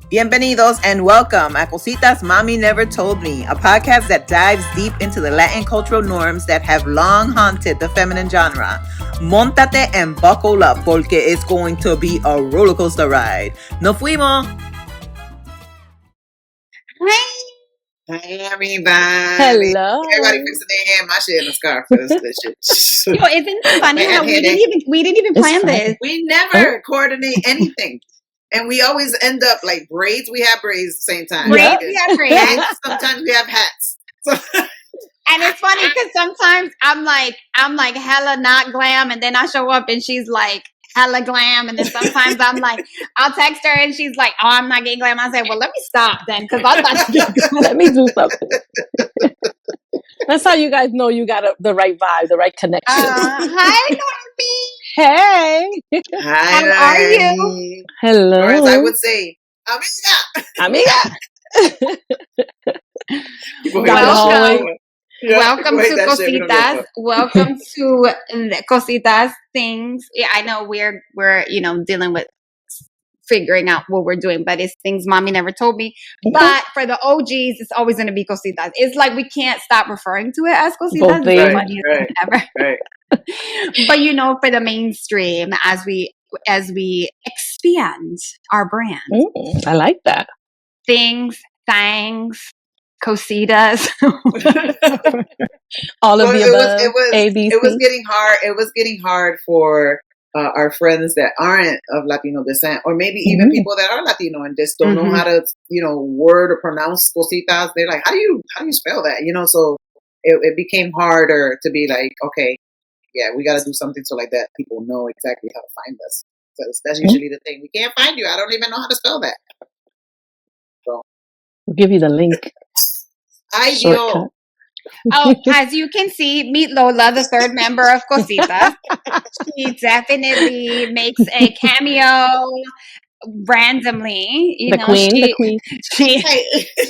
Bienvenidos and welcome a Cositas Mommy Never Told Me, a podcast that dives deep into the Latin cultural norms that have long haunted the feminine genre. Móntate and buckle up porque it's going to be a roller coaster ride. ¡Nos fuimos! Hi, everybody. Hello. Everybody fixing their hair. My shit in the scarf for this shit. Yo, isn't it funny how we didn't even plan this? We never coordinate anything. And we always end up like braids. We have braids at the same time. Braids, we have braids. Sometimes we have hats. And it's funny because sometimes I'm like hella not glam, and then I show up and she's like hella glam, and then sometimes I'm like, I'll text her and she's like, oh, I'm not getting glam. I say, well, let me stop then because I'm about to get glam. Let me do something. That's how you guys know you got the right vibe, the right connection. Hi, Noemi. Hey. Hi, how are you? Hello. Or as I would say, amiga. Welcome to Cositas. Welcome to the Cositas things. Yeah, I know we're dealing with figuring out what we're doing, but it's things Mommy never told me. But for the OGs, it's always going to be Cositas. It's like we can't stop referring to it as Cositas. It's the funniest thing ever. Right. But for the mainstream, as we expand our brand, I like that. things, Cositas. All of the above. It was getting hard. It was getting hard for our friends that aren't of Latino descent, or maybe even people that are Latino and just don't know how to, word or pronounce cositas. They're like, how do you spell that? So it became harder to be like, okay, yeah, we got to do something so like that people know exactly how to find us. Because that's usually the thing. We can't find you. I don't even know how to spell that. So we'll give you the link. Ideal. Oh, as you can see, meet Lola, the third member of Cositas. She definitely makes a cameo randomly. The queen. She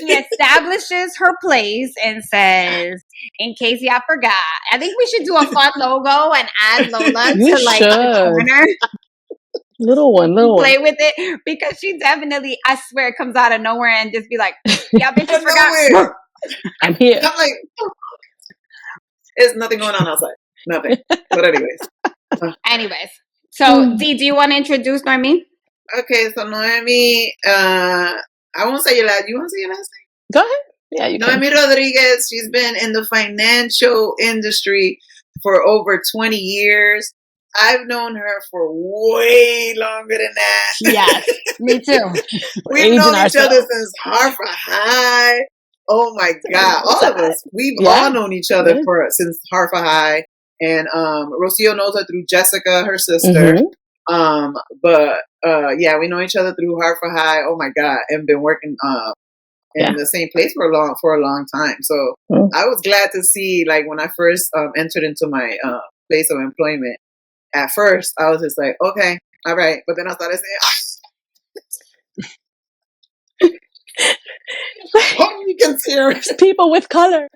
establishes her place and says, in case y'all forgot, I think we should do a fun logo and add Lola to the corner. Little one. Play with it, because she definitely, I swear, comes out of nowhere and just be like, y'all bitches forgot. I'm here. I'm like, there's nothing going on outside. Nothing. But anyways. So Dee, do you want to introduce Noemi? Okay, so Noemi, I won't say your last. You want to say your last name? Go ahead. Yeah, you Noemi Rodriguez. She's been in the financial industry for over 20 years. I've known her for way longer than that. Yes, me too. We've known each other since Harvard High. Oh my God. All of us. We've all known each other since Harvard High. And Rocio knows her through Jessica, her sister. We know each other through Harvard High. Oh my God. And been working in the same place for a long time. So I was glad to see, like, when I first entered into my place of employment, at first I was just like, okay, all right. But then I started saying, you can see people with color.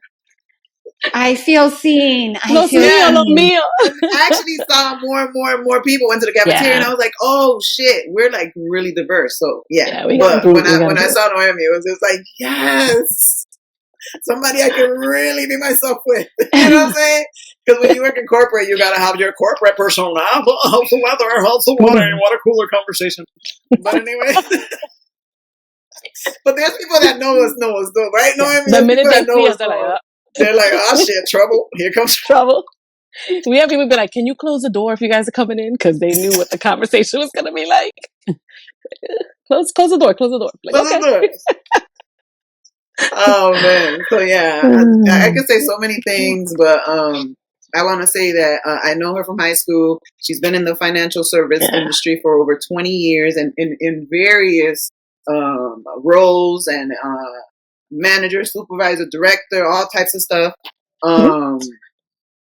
I feel seen. Los mío. I actually saw more and more people went to the cafeteria, and I was like, oh shit, we're like really diverse. So but when I saw Noemi, it was just like, yes, somebody I can really be myself with. You know what I'm saying? Because when you work in corporate, you gotta have your corporate persona. How's the weather? How's the water? What a cooler conversation. But anyway. But there's people that know us though, right? The minute they see us, they're like, oh shit, trouble. Here comes trouble. We have people be like, can you close the door if you guys are coming in? Because they knew what the conversation was going to be like. Close the door. Like, close the door. Oh, man. So, yeah, I could say so many things, but I want to say that I know her from high school. She's been in the financial service industry for over 20 years and in various roles and manager, supervisor, director, all types of stuff.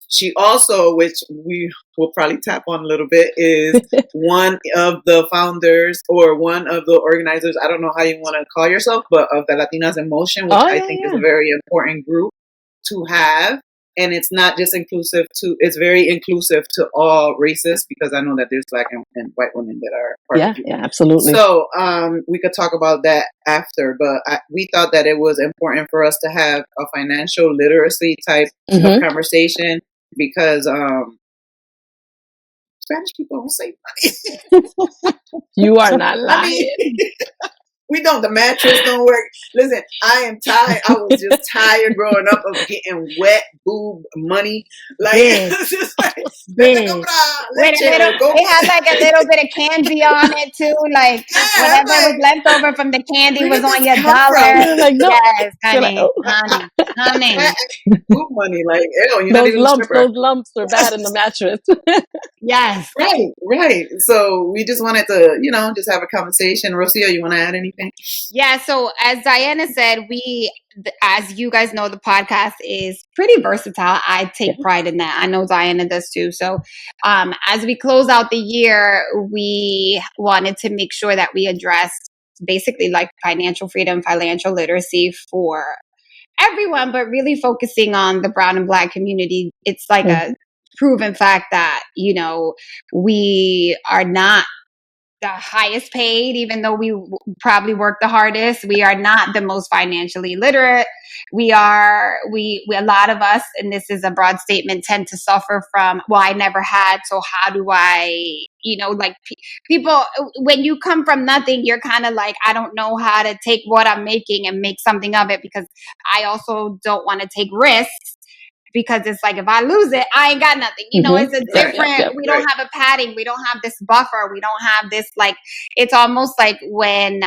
She also, which we will probably tap on a little bit, is one of the founders or one of the organizers, I don't know how you want to call yourself, but of the Latinas in Motion, which I think is a very important group to have. and it's not just inclusive to, it's very inclusive to all races, because I know that there's Black and white women that are part of it. Yeah, absolutely. So we could talk about that after, but we thought that it was important for us to have a financial literacy type of conversation, because Spanish people don't save money. You are not lying. We don't. The mattress don't work. Listen, I am tired. I was just tired growing up of getting wet boob money. Like, it's just like, They had like a little bit of candy on it too. Like, whatever was left over from the candy was on your dollar. Like, no. Yes, honey. Boob money. Like, ew, those lumps are bad in the mattress. Yes. Right. So we just wanted to, just have a conversation. Rocio, you want to add anything? Yeah. So as Diana said, as you guys know, the podcast is pretty versatile. I take pride in that. I know Diana does too. So as we close out the year, we wanted to make sure that we address basically like financial freedom, financial literacy for everyone, but really focusing on the brown and Black community. It's like a proven fact that, we are not the highest paid, even though we probably work the hardest. We are not the most financially literate. We a lot of us, and this is a broad statement, tend to suffer from, well, I never had, so how do I, people, when you come from nothing, you're kind of like, I don't know how to take what I'm making and make something of it, because I also don't want to take risks. Because it's like, if I lose it, I ain't got nothing. It's a different, we don't have a padding. We don't have this buffer. We don't have this, it's almost like when,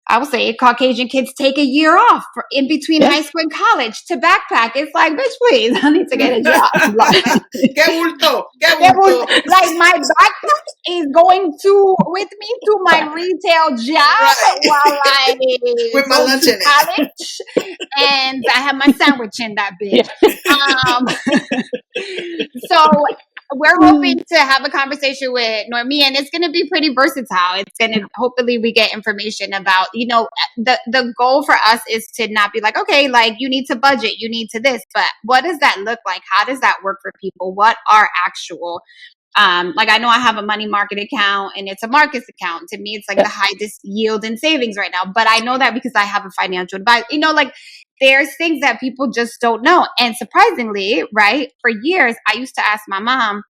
I would say Caucasian kids take a year off in between high school and college to backpack. It's like, bitch, please, I need to get a job. Like my backpack is going with me to my retail job while I with my lunch in college, and I have my sandwich in that bitch. So we're hoping to have a conversation with Noemi, and it's going to be pretty versatile. It's going to, hopefully we get information about, the goal for us is to not be like, okay, like you need to budget, you need to this, but what does that look like? How does that work for people? What are actual, like I know I have a money market account and it's a Marcus account. To me, it's like the highest yield in savings right now, but I know that because I have a financial advisor, there's things that people just don't know. And surprisingly, right, for years, I used to ask my mom,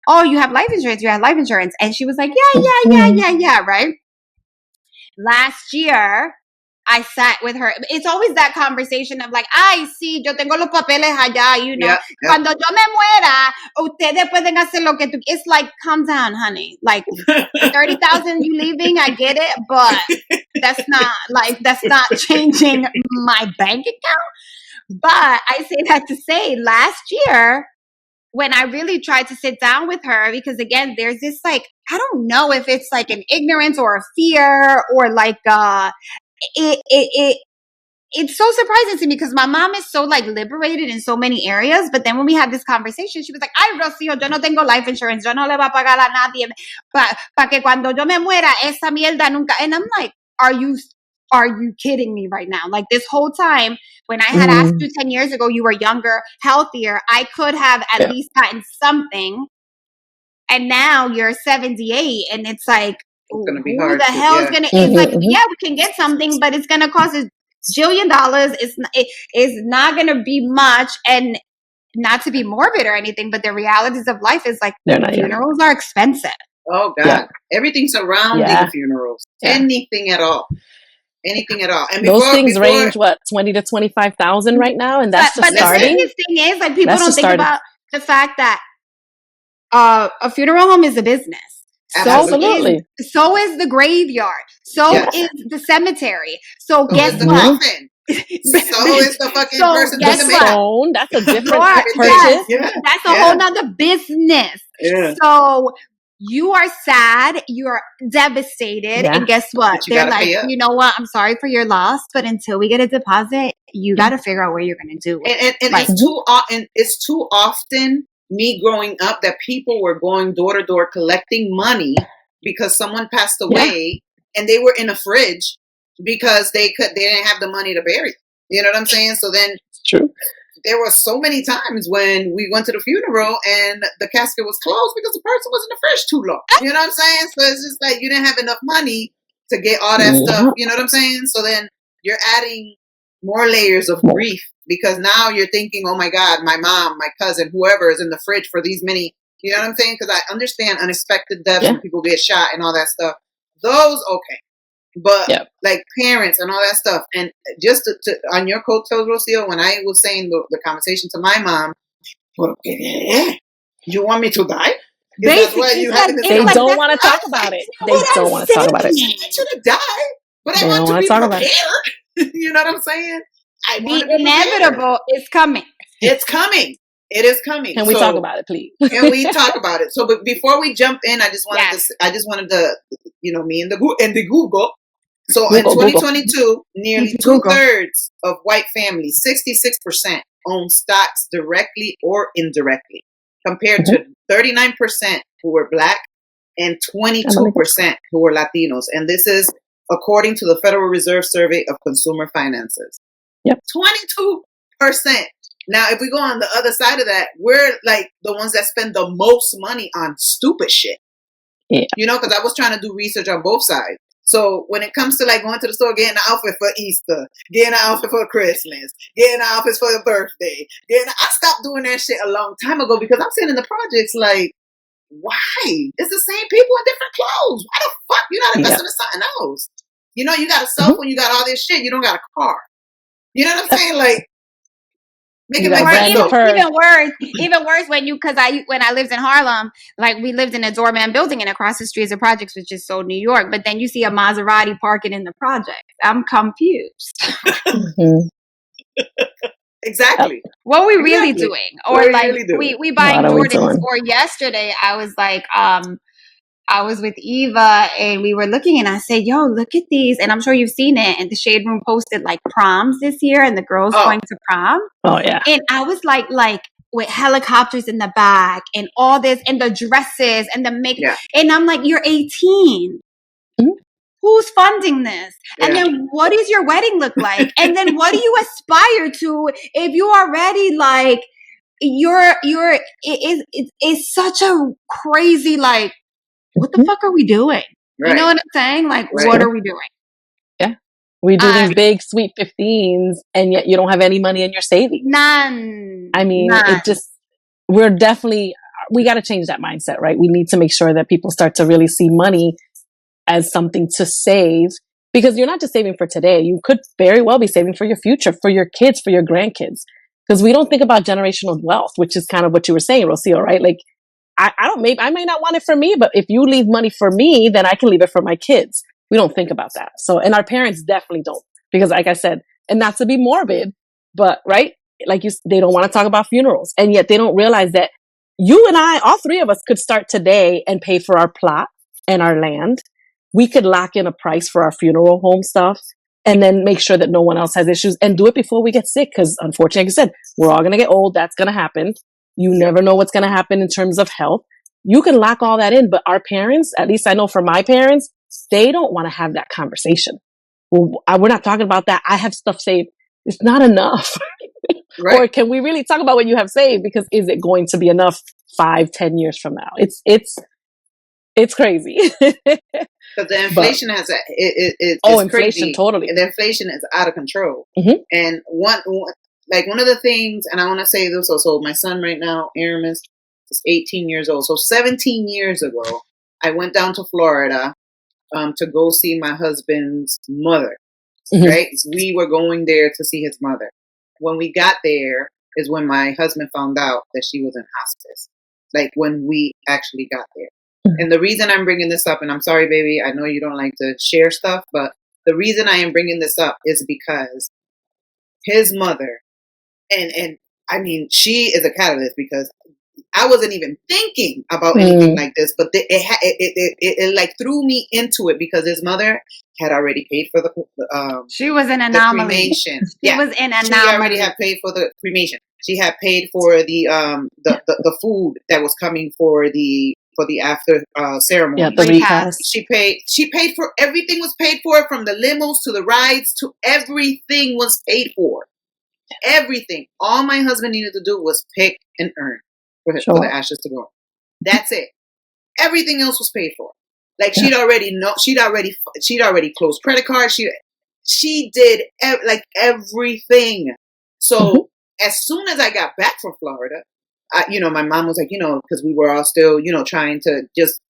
oh, you have life insurance? You have life insurance? And she was like, yeah, right? Last year, I sat with her. It's always that conversation of like, ay, sí, yo tengo los papeles allá, Cuando yo me muera, ustedes pueden hacer lo que tú. It's like, calm down, honey. Like, 30,000 you leaving, I get it, but that's not changing my bank account. But I say that to say, last year, when I really tried to sit down with her, because again, there's this like, I don't know if it's like an ignorance or a fear or like it's so surprising to me because my mom is so like liberated in so many areas. But then when we had this conversation, she was like, ay, Rocío, yo no tengo life insurance. Yo no le va a pagar a nadie pa que cuando yo me muera, esa mierda nunca. And I'm like, are you kidding me right now? Like this whole time when I had asked you 10 years ago, you were younger, healthier, I could have at least gotten something. And now you're 78 and it's like, it's gonna be who hard the hell is gonna? It's like, yeah, we can get something, but it's gonna cost $1 jillion. It's not gonna be much, and not to be morbid or anything, but the realities of life is like funerals are expensive. Oh God, everything surrounding funerals, anything at all. And those things range what, 20 to 25,000 right now, and that's just starting. The biggest thing is like people don't think about the fact that a funeral home is a business. Absolutely. So is the graveyard. So is the cemetery. So guess is the what? coffin. So is the fucking person. The stone. That's a different purchase. That's a whole nother business. Yeah. So you are sad. You are devastated. And guess what? They're like, you know what? I'm sorry for your loss, but until we get a deposit, you got to figure out what you're going to do. And it's too often me growing up that people were going door to door collecting money because someone passed away and they were in a fridge because they didn't have the money to bury them. You know what I'm saying? So then it's true. there were so many times when we went to the funeral and the casket was closed because the person was in the fridge too long. You know what I'm saying? So it's just like you didn't have enough money to get all that stuff. You know what I'm saying? So then you're adding more layers of grief because now you're thinking, oh my God, my mom, my cousin, whoever is in the fridge for these many. You know what I'm saying? Because I understand unexpected deaths and people get shot and all that stuff. Those, okay. But like parents and all that stuff. And just to on your coattails, Rocio, when I was saying the conversation to my mom, you want me to die? Basically, they don't want to talk about it. They don't want to talk about it. I want you to die, but I want to be prepared. You know what I'm saying? The inevitable is coming. It's coming. It is coming. Can we talk about it, please? Can we talk about it? So, but before we jump in, I just wanted to, me and the Google. So in 2022, nearly 2/3 of white families, 66%, own stocks directly or indirectly, compared to 39% who were Black and 22% who were Latinos. And this is according to the Federal Reserve Survey of Consumer Finances. 22%. Now, if we go on the other side of that, we're like the ones that spend the most money on stupid shit. You know, because I was trying to do research on both sides. So when it comes to like going to the store, getting an outfit for Easter, getting an outfit for Christmas, getting an outfit for your birthday, I stopped doing that shit a long time ago because I'm sitting in the projects like, why? It's the same people in different clothes. Why the fuck you not investing in something else? You know, you got a cell phone, you got all this shit, you don't got a car. You know what I'm saying? Like, make it make sense. Even worse when I lived in Harlem, like we lived in a doorman building and across the street is a projects, which is so New York. But then you see a Maserati parking in the project. I'm confused. Exactly. What are we really doing? Or like we buying Jordans. Or yesterday I was like, I was with Eva and we were looking and I said, yo, look at these. And I'm sure you've seen it. And the Shade Room posted like proms this year and the girls going to prom. Oh, yeah. And I was like with helicopters in the back and all this and the dresses and the makeup. Yeah. And I'm like, you're 18. Who's funding this? Yeah. And then what does your wedding look like? And then what do you aspire to if you already like, it's such a crazy like, what the fuck are we doing? Right. You know what I'm saying? Like, what are we doing? Yeah. We do these big, sweet 15s, and yet you don't have any money in your savings. None. I mean, we got to change that mindset, right? We need to make sure that people start to really see money as something to save, because you're not just saving for today. You could very well be saving for your future, for your kids, for your grandkids. Because we don't think about generational wealth, which is kind of what you were saying, Rocio, right? Like, I may not want it for me, but if you leave money for me, then I can leave it for my kids. We don't think about that. So, and our parents definitely don't, because like I said, and not to be morbid, but right, like they don't want to talk about funerals, and yet they don't realize that you and I, all three of us, could start today and pay for our plot and our land. We could lock in a price for our funeral home stuff, and then make sure that no one else has issues, and do it before we get sick. Because unfortunately, like I said, we're all going to get old. That's going to happen. You never know what's going to happen in terms of health. You can lock all that in, but our parents, at least I know for my parents, they don't want to have that conversation. Well, we're not talking about that. I have stuff saved. It's not enough. Right. Or can we really talk about what you have saved? Because is it going to be enough 5-10 years from now? It's crazy. Because the inflation inflation crazy. Totally. The inflation is out of control. And one of the things, and I want to say this also, my son right now, Aramis, is 18 years old. So 17 years ago, I went down to Florida to go see my husband's mother. Right? We were going there to see his mother. When we got there is when my husband found out that she was in hospice. Like when we actually got there. And the reason I'm bringing this up, and I'm sorry, baby, I know you don't like to share stuff, but the reason I am bringing this up is because his mother, and I mean, she is a catalyst, because I wasn't even thinking about anything like this, but it like threw me into it, because his mother had already paid for she was an anomaly. Cremation. She was an anomaly. She already had paid for the cremation. She had paid for the food that was coming for the after ceremony. Yeah, the repast. She paid for everything. Was paid for, from the limos to the rides to everything was paid for. everything. All my husband needed to do was pick and earn for the ashes to go. That's it. Everything else was paid for. Like she'd already closed credit cards. She did everything. So as soon as I got back from Florida, my mom was like, because we were all still, trying to just,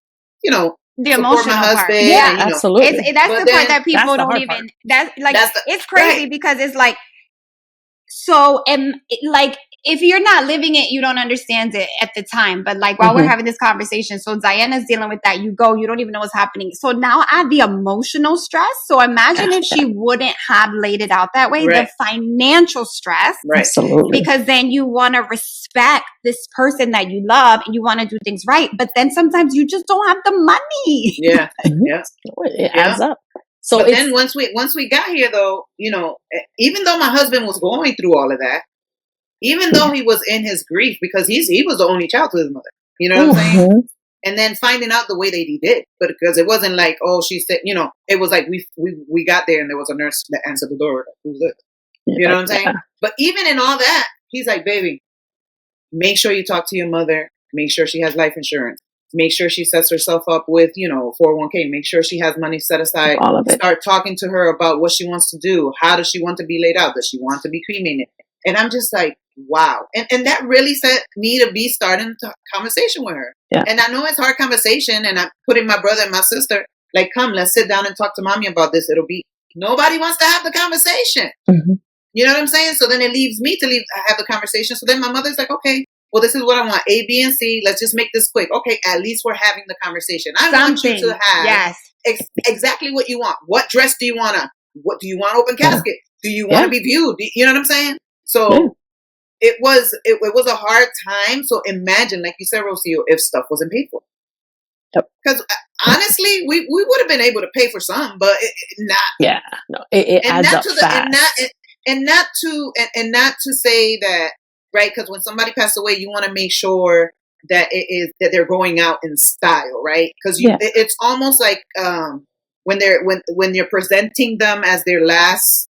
the emotional my husband. part. Yeah, absolutely. That's the part that people don't even. It's crazy right. Because it's like. So, if you're not living it, you don't understand it at the time. But while we're having this conversation, so Diana's dealing with that. You don't even know what's happening. So now add the emotional stress. So imagine if she wouldn't have laid it out that way, right. The financial stress. Right. Absolutely. Because then you want to respect this person that you love and you want to do things right. But then sometimes you just don't have the money. Yeah. Yeah. It adds up. So but then once we got here, though, even though my husband was going through all of that, even though he was in his grief because he was the only child to his mother, you know what I'm saying? And then finding out the way that he did, but because it wasn't like, oh, she said, it was like we got there and there was a nurse that answered the door. Who's this? You know what I'm saying? But even in all that, he's like, baby, make sure you talk to your mother. Make sure she has life insurance. Make sure she sets herself up with, 401k. Make sure she has money set aside. All of it. Start talking to her about what she wants to do. How does she want to be laid out? Does she want to be cremated? And I'm just like, wow. And that really set me to be starting a conversation with her. Yeah. And I know it's hard conversation. And I'm putting my brother and my sister, like, come, let's sit down and talk to mommy about this. Nobody wants to have the conversation. Mm-hmm. You know what I'm saying? So then it leaves me to have the conversation. So then my mother's like, okay, well, this is what I want. A, B, and C. Let's just make this quick. Okay, at least we're having the conversation. I want you to have exactly what you want. What dress do you want to? What do you want? Open casket? Do you want to be viewed? You know what I'm saying? So it was a hard time. So imagine, like you said, Rocio, if stuff wasn't paid for. Because honestly, we would have been able to pay for some, but not. Yeah, no, it adds up fast. And not to say that. Right, because when somebody passed away, you want to make sure that that they're going out in style, right? Because it's almost like when you're presenting them as their last,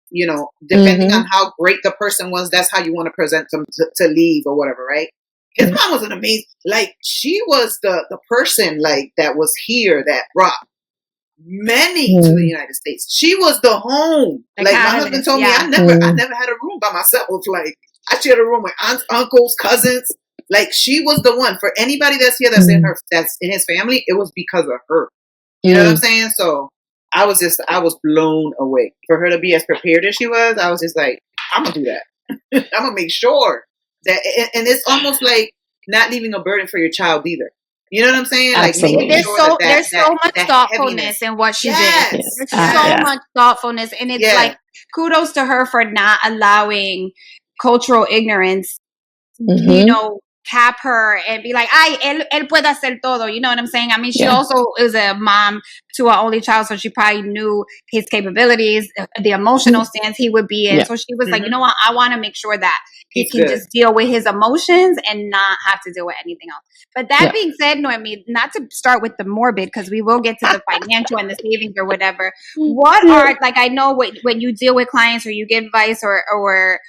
depending on how great the person was, that's how you want to present them to leave or whatever, right? His mom was an amazing, she was the person that was here that brought many to the United States. She was the home. My husband told me I never had a room by myself. I shared a room with aunts, uncles, cousins. She was the one. For anybody that's here that's in his family, it was because of her. You know what I'm saying? So I was blown away. For her to be as prepared as she was, I was just like, I'm gonna do that. I'm gonna make sure that, and it's almost like not leaving a burden for your child either. You know what I'm saying? Absolutely. There's so much thoughtfulness in what she did. There's so much thoughtfulness, and it's kudos to her for not allowing cultural ignorance, cap her and be like, él puede hacer todo. You know what I'm saying? I mean, she also is a mom to an only child, so she probably knew his capabilities, the emotional stance he would be in. So she was like, you know what? I want to make sure that he can just deal with his emotions and not have to deal with anything else. But that being said, Noemi, not to start with the morbid, because we will get to the financial and the savings or whatever. What are, I know when you deal with clients or you give advice or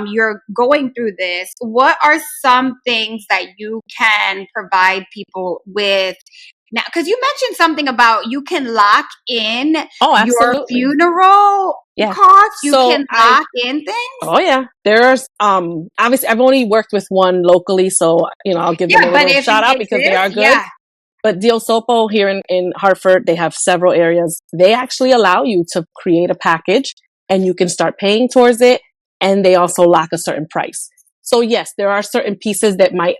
you're going through this, what are some things that you can provide people with now? Because you mentioned something about you can lock in your funeral costs. You can lock in things. Oh yeah, there's obviously I've only worked with one locally, so I'll give them a little shout out because they are good. Yeah. But Dio Sopo here in Hartford, they have several areas. They actually allow you to create a package and you can start paying towards it. And they also lock a certain price. So yes, there are certain pieces that might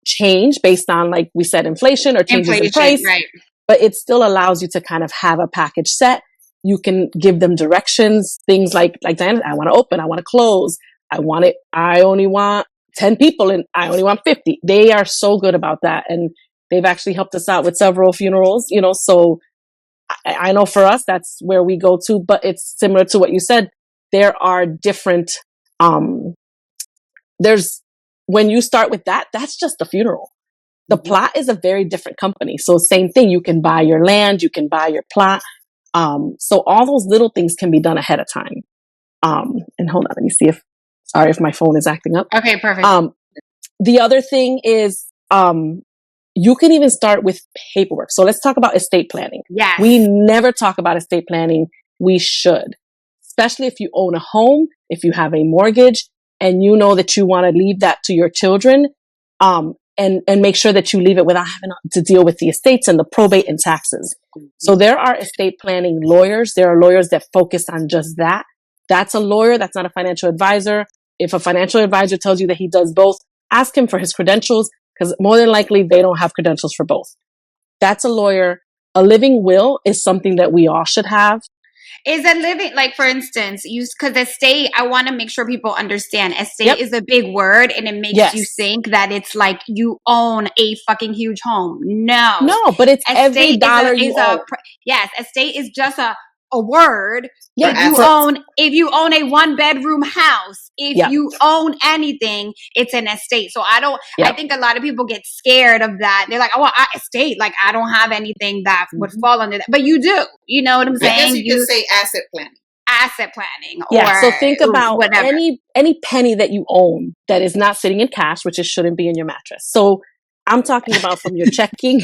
change based on, like we said, inflation or changes in price. Right. But it still allows you to kind of have a package set. You can give them directions, things like Diana, I want to open, I want to close, I only want 10 people and I only want 50. They are so good about that. And they've actually helped us out with several funerals, so I know for us, that's where we go to, but it's similar to what you said. There are different, when you start with that's just a funeral. The plot is a very different company. So same thing, you can buy your land, you can buy your plot. So all those little things can be done ahead of time. And hold on, let me see if Sorry if my phone is acting up. Okay, perfect. The other thing is, you can even start with paperwork. So let's talk about estate planning. Yes. We never talk about estate planning. We should, especially if you own a home, if you have a mortgage, and you know that you want to leave that to your children, and make sure that you leave it without having to deal with the estates and the probate and taxes. So there are estate planning lawyers. There are lawyers that focus on just that. That's a lawyer. That's not a financial advisor. If a financial advisor tells you that he does both, ask him for his credentials, because more than likely they don't have credentials for both. That's a lawyer. A living will is something that we all should have. Is a living, like, for instance, because estate, I want to make sure people understand estate is a big word, and it makes you think that it's like you own a fucking huge home. No, but it's estate every dollar you own. Yes, estate is just a word. Yeah, if you own a 1-bedroom house, if you own anything, it's an estate. So I think a lot of people get scared of that. They're like, oh, estate, like I don't have anything that would fall under that, but you do. You know what I'm saying? I guess you could say asset planning. Asset planning. Yeah. So think about any penny that you own that is not sitting in cash, which it shouldn't be in your mattress. So I'm talking about from your checking.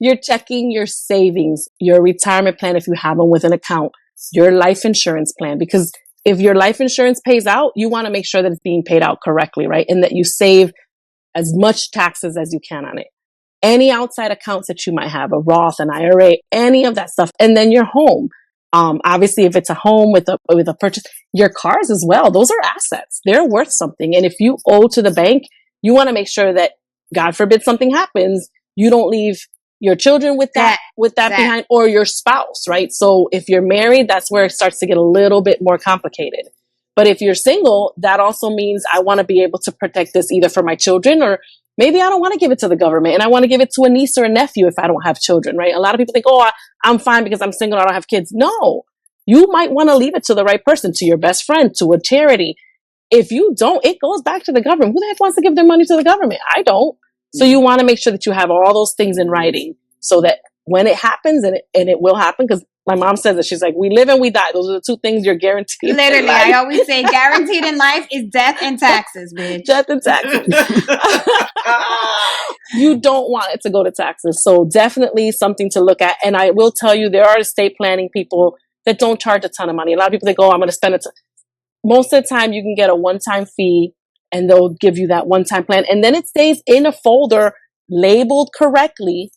You're checking your savings, your retirement plan if you have one with an account, your life insurance plan, because if your life insurance pays out, you want to make sure that it's being paid out correctly, right? And that you save as much taxes as you can on it. Any outside accounts that you might have, a Roth, an IRA, any of that stuff. And then your home. Obviously, if it's a home with a purchase, your cars as well, those are assets. They're worth something. And if you owe to the bank, you want to make sure that, God forbid something happens, you don't leave your children with that behind, or your spouse, right? So if you're married, that's where it starts to get a little bit more complicated. But if you're single, that also means I want to be able to protect this either for my children, or maybe I don't want to give it to the government and I want to give it to a niece or a nephew if I don't have children, right? A lot of people think, oh, I'm fine because I'm single, I don't have kids. No, you might want to leave it to the right person, to your best friend, to a charity. If you don't, it goes back to the government. Who the heck wants to give their money to the government? I don't. So you want to make sure that you have all those things in writing so that when it happens, and it will happen, because my mom says that, she's like, we live and we die. Those are the two things you're guaranteed. Literally, I always say guaranteed in life is death and taxes, bitch. Death and taxes. You don't want it to go to taxes. So definitely something to look at. And I will tell you, there are estate planning people that don't charge a ton of money. A lot of people think, oh, I'm going to spend it. Most of the time you can get a one-time fee, and they'll give you that one-time plan. And then it stays in a folder labeled correctly,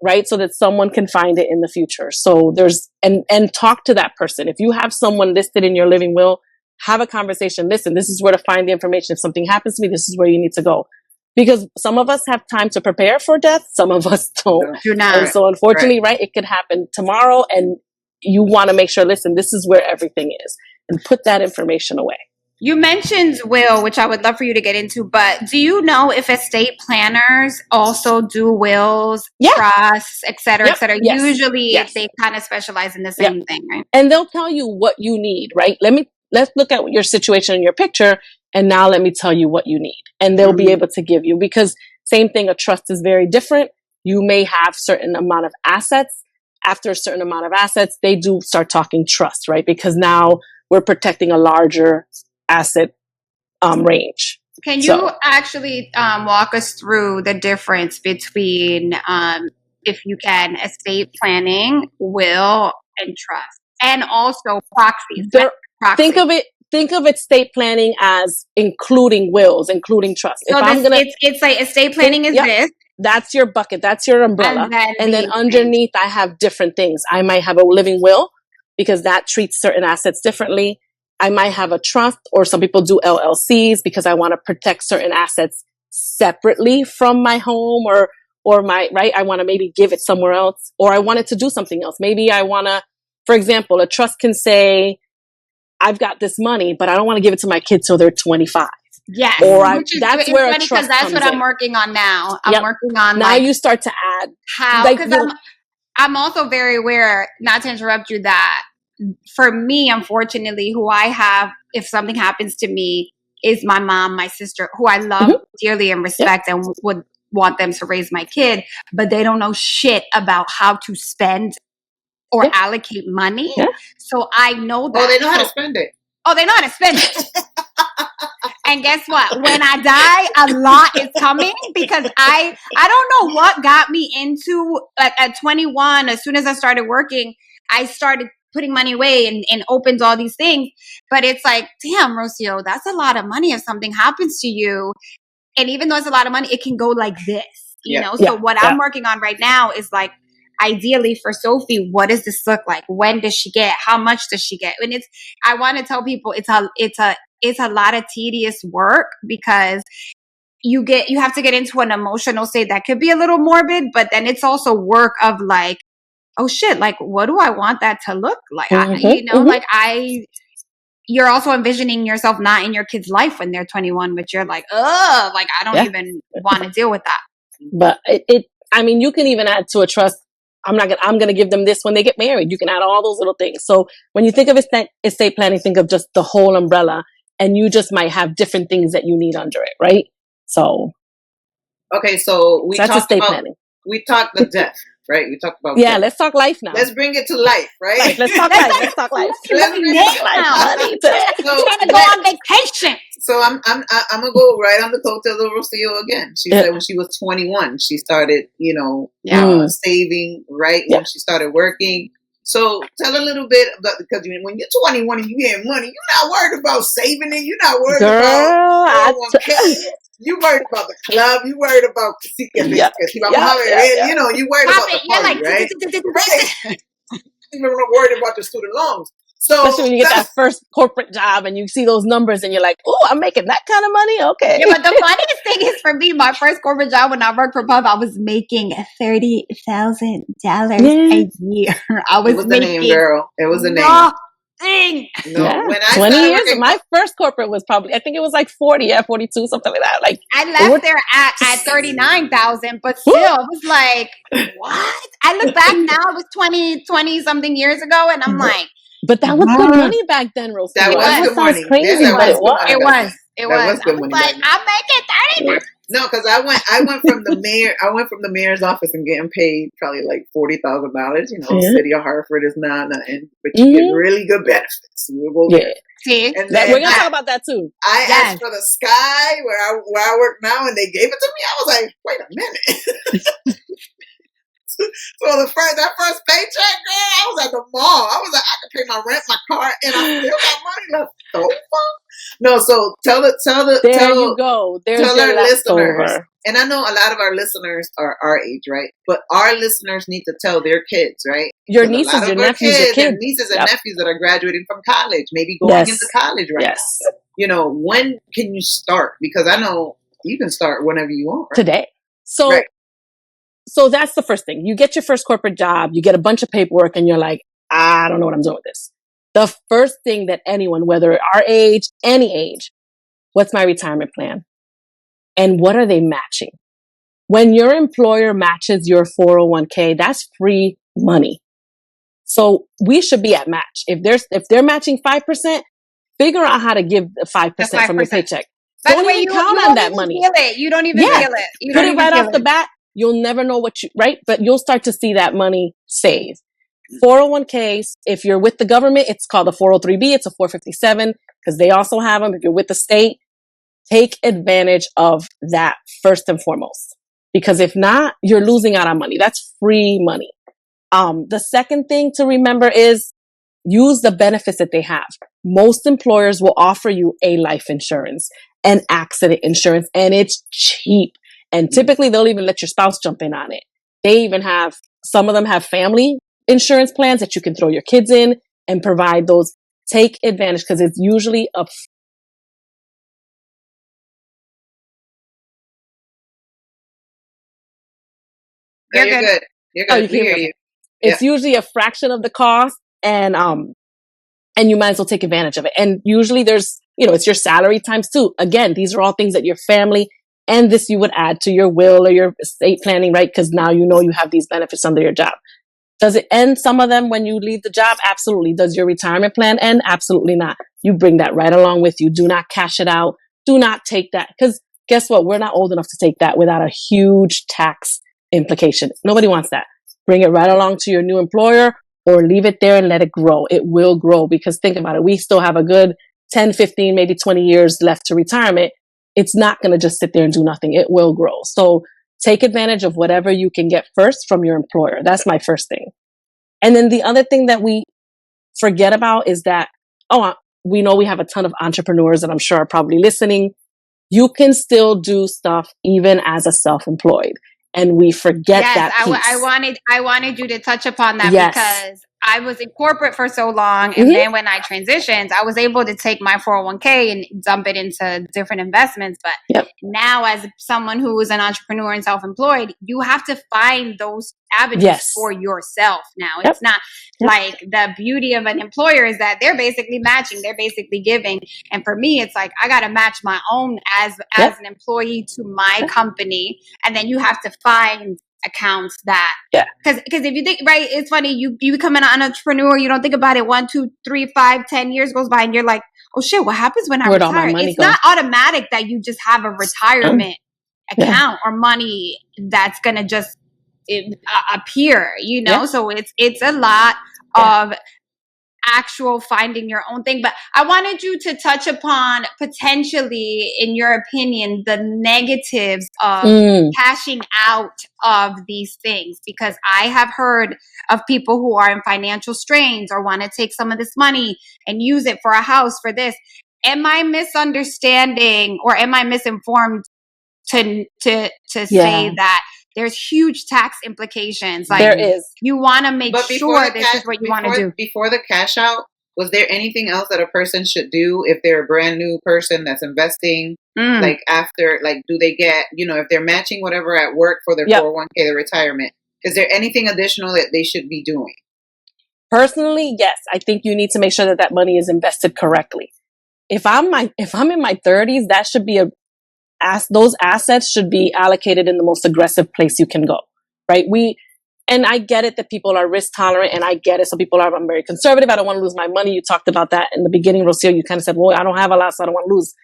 right? So that someone can find it in the future. So and talk to that person. If you have someone listed in your living will, have a conversation. Listen, this is where to find the information. If something happens to me, this is where you need to go. Because some of us have time to prepare for death. Some of us don't. Do not. And so unfortunately, right, it could happen tomorrow. And you want to make sure, listen, this is where everything is. And put that information away. You mentioned will, which I would love for you to get into, but do you know if estate planners also do wills, trusts, et cetera, et cetera? Yes. Usually they kind of specialize in the same thing, right? And they'll tell you what you need, right? Let's look at your situation in your picture, and now let me tell you what you need. And they'll be able to give you, because same thing, a trust is very different. You may have certain amount of assets. After a certain amount of assets, they do start talking trust, right? Because now we're protecting a larger asset range. Can you actually walk us through the difference between, if you can, estate planning, will, and trust, and also proxies? Think of estate planning as including wills, including trust. So it's like estate planning is this. That's your bucket. That's your umbrella. And then underneath, I have different things. I might have a living will, because that treats certain assets differently. I might have a trust, or some people do LLCs because I want to protect certain assets separately from my home or my, right? I want to maybe give it somewhere else, or I want it to do something else. Maybe I want to, for example, a trust can say, I've got this money, but I don't want to give it to my kids till they're 25. Yes. Or that's where a trust because that's what I'm working on now. I'm working on now you start to add how, because I'm also very aware, not to interrupt you, that for me, unfortunately, who I have, if something happens to me, is my mom, my sister, who I love dearly and respect and would want them to raise my kid, but they don't know shit about how to spend or allocate money. So I know that. Oh, they know how to spend it. Oh, they know how to spend it. And guess what? When I die, a lot is coming because I don't know what got me into, like, at 21, as soon as I started working, I started putting money away and opened all these things. But it's like, damn, Rocio, that's a lot of money if something happens to you. And even though it's a lot of money, it can go like this, you know? So what I'm working on right now is, like, ideally for Sophie, what does this look like? When does she get? How much does she get? And I want to tell people it's a lot of tedious work because you have to get into an emotional state that could be a little morbid, but then it's also work of, like, oh shit, like, what do I want that to look like? Like, you're also envisioning yourself not in your kid's life when they're 21, but you're like, oh, like, I don't even want to deal with that. But I mean, you can even add to a trust. I'm going to give them this when they get married. You can add all those little things. So when you think of estate planning, think of just the whole umbrella, and you just might have different things that you need under it, right? So. Okay, so we talked about planning. We talked the death, right? We talked about death. Let's talk life now. Let's bring it to life, right? Let's talk life. Let's talk life. Let's bring it to life. So, trying to go on vacation. So I'm gonna go right on the coattails of Rocio again. She said when she was 21, she started, saving, right? When she started working. So tell a little bit about, because when you're 21 and you get money, you're not worried about saving it. You're not worried about 401k. You worried about the club. You worried about you worried about the party, right? You're not worried about the student loans. So especially when you get that first corporate job and you see those numbers and you're like, oh, I'm making that kind of money? Okay. Yeah, but the funniest thing is, for me, my first corporate job when I worked for Puff, I was making $30,000 a year. It was the name, girl. It was the name. No, when I 20 years, my first corporate was probably, I think it was like 40, 42, something like that. Like, I left there at 39,000, but still, it was like, what? I look back now, it was 20 something years ago, and I'm like, but that was good money back then, Rosie. That was good money. Crazy, but it was. It was good money. But I'm making 30. No, because I went from the mayor. I went from the mayor's office and getting paid probably like $40,000. City of Hartford is not nothing, but you get really good benefits. We'll go there. See, and we're gonna talk about that too. I asked for the Sky where I work now, and they gave it to me. I was like, wait a minute. So that first paycheck, girl, I was at the mall. I was like, I could pay my rent, my car, and I still got money left. So fun. No, so tell you go. There's tell our listeners. Over. And I know a lot of our listeners are our age, right? But our listeners need to tell their kids, right? Your nieces, your nephews, your kids. Nieces and nephews that are graduating from college, maybe going into college right now. When can you start? Because I know you can start whenever you want. Right? Today. So that's the first thing. You get your first corporate job, you get a bunch of paperwork, and you're like, I don't know what I'm doing with this. The first thing that anyone, whether our age, any age, what's my retirement plan? And what are they matching? When your employer matches your 401k, that's free money. So we should be at match. If they're matching 5%, figure out how to give 5% from your paycheck. Don't even count on that money. You don't even feel it. Put it right off the bat. You'll never know but you'll start to see that money save. 401ks, if you're with the government, it's called a 403b. It's a 457 because they also have them. If you're with the state, take advantage of that first and foremost, because if not, you're losing out on money. That's free money. The second thing to remember is use the benefits that they have. Most employers will offer you a life insurance and accident insurance, and it's cheap. And typically they'll even let your spouse jump in on it. They even some of them have family insurance plans that you can throw your kids in and provide those. Take advantage because it's usually You're good. You're good. We hear you. It's usually a fraction of the cost, and you might as well take advantage of it. And usually there's, it's your salary times 2. Again, these are all things that your family and this you would add to your will or your estate planning, right? Because now you have these benefits under your job. Does it end some of them when you leave the job? Absolutely. Does your retirement plan end? Absolutely not. You bring that right along with you. Do not cash it out. Do not take that. Because guess what? We're not old enough to take that without a huge tax implication. Nobody wants that. Bring it right along to your new employer or leave it there and let it grow. It will grow because think about it. We still have a good 10, 15, maybe 20 years left to retirement, it's not going to just sit there and do nothing. It will grow. So take advantage of whatever you can get first from your employer. That's my first thing. And then the other thing that we forget about is that, we know we have a ton of entrepreneurs that I'm sure are probably listening. You can still do stuff even as a self-employed. And we forget that piece. I wanted you to touch upon that because I was in corporate for so long. And then when I transitioned, I was able to take my 401k and dump it into different investments. But now as someone who is an entrepreneur and self-employed, you have to find those avenues for yourself now. It's not like the beauty of an employer is that they're basically matching, they're basically giving. And for me, it's like, I got to match my own as an employee to my company. And then you have to find accounts that, because if you think, right, it's funny, you become an entrepreneur, you don't think about it, 1, 2, 3, 5, 10 years goes by and you're like, oh shit, what happens when I retire? It's not automatic that you just have a retirement account or money that's gonna just appear, so it's a lot of actual finding your own thing. But I wanted you to touch upon potentially, in your opinion, the negatives of cashing out of these things, because I have heard of people who are in financial strains or want to take some of this money and use it for a house, for this. Am I misunderstanding or am I misinformed to say that there's huge tax implications? Like, there is. You want to make sure this is what you want to do. Before the cash out, was there anything else that a person should do if they're a brand new person that's investing? Like after, like, do they get, if they're matching whatever at work for their 401k, their retirement, is there anything additional that they should be doing? Personally, yes. I think you need to make sure that money is invested correctly. If I'm in my 30s, that should be those assets should be allocated in the most aggressive place you can go, right? And I get it that people are risk tolerant, and I get it. Some people are, I'm very conservative. I don't want to lose my money. You talked about that in the beginning, Rocio. You kind of said, well, I don't have a lot, so I don't want to lose.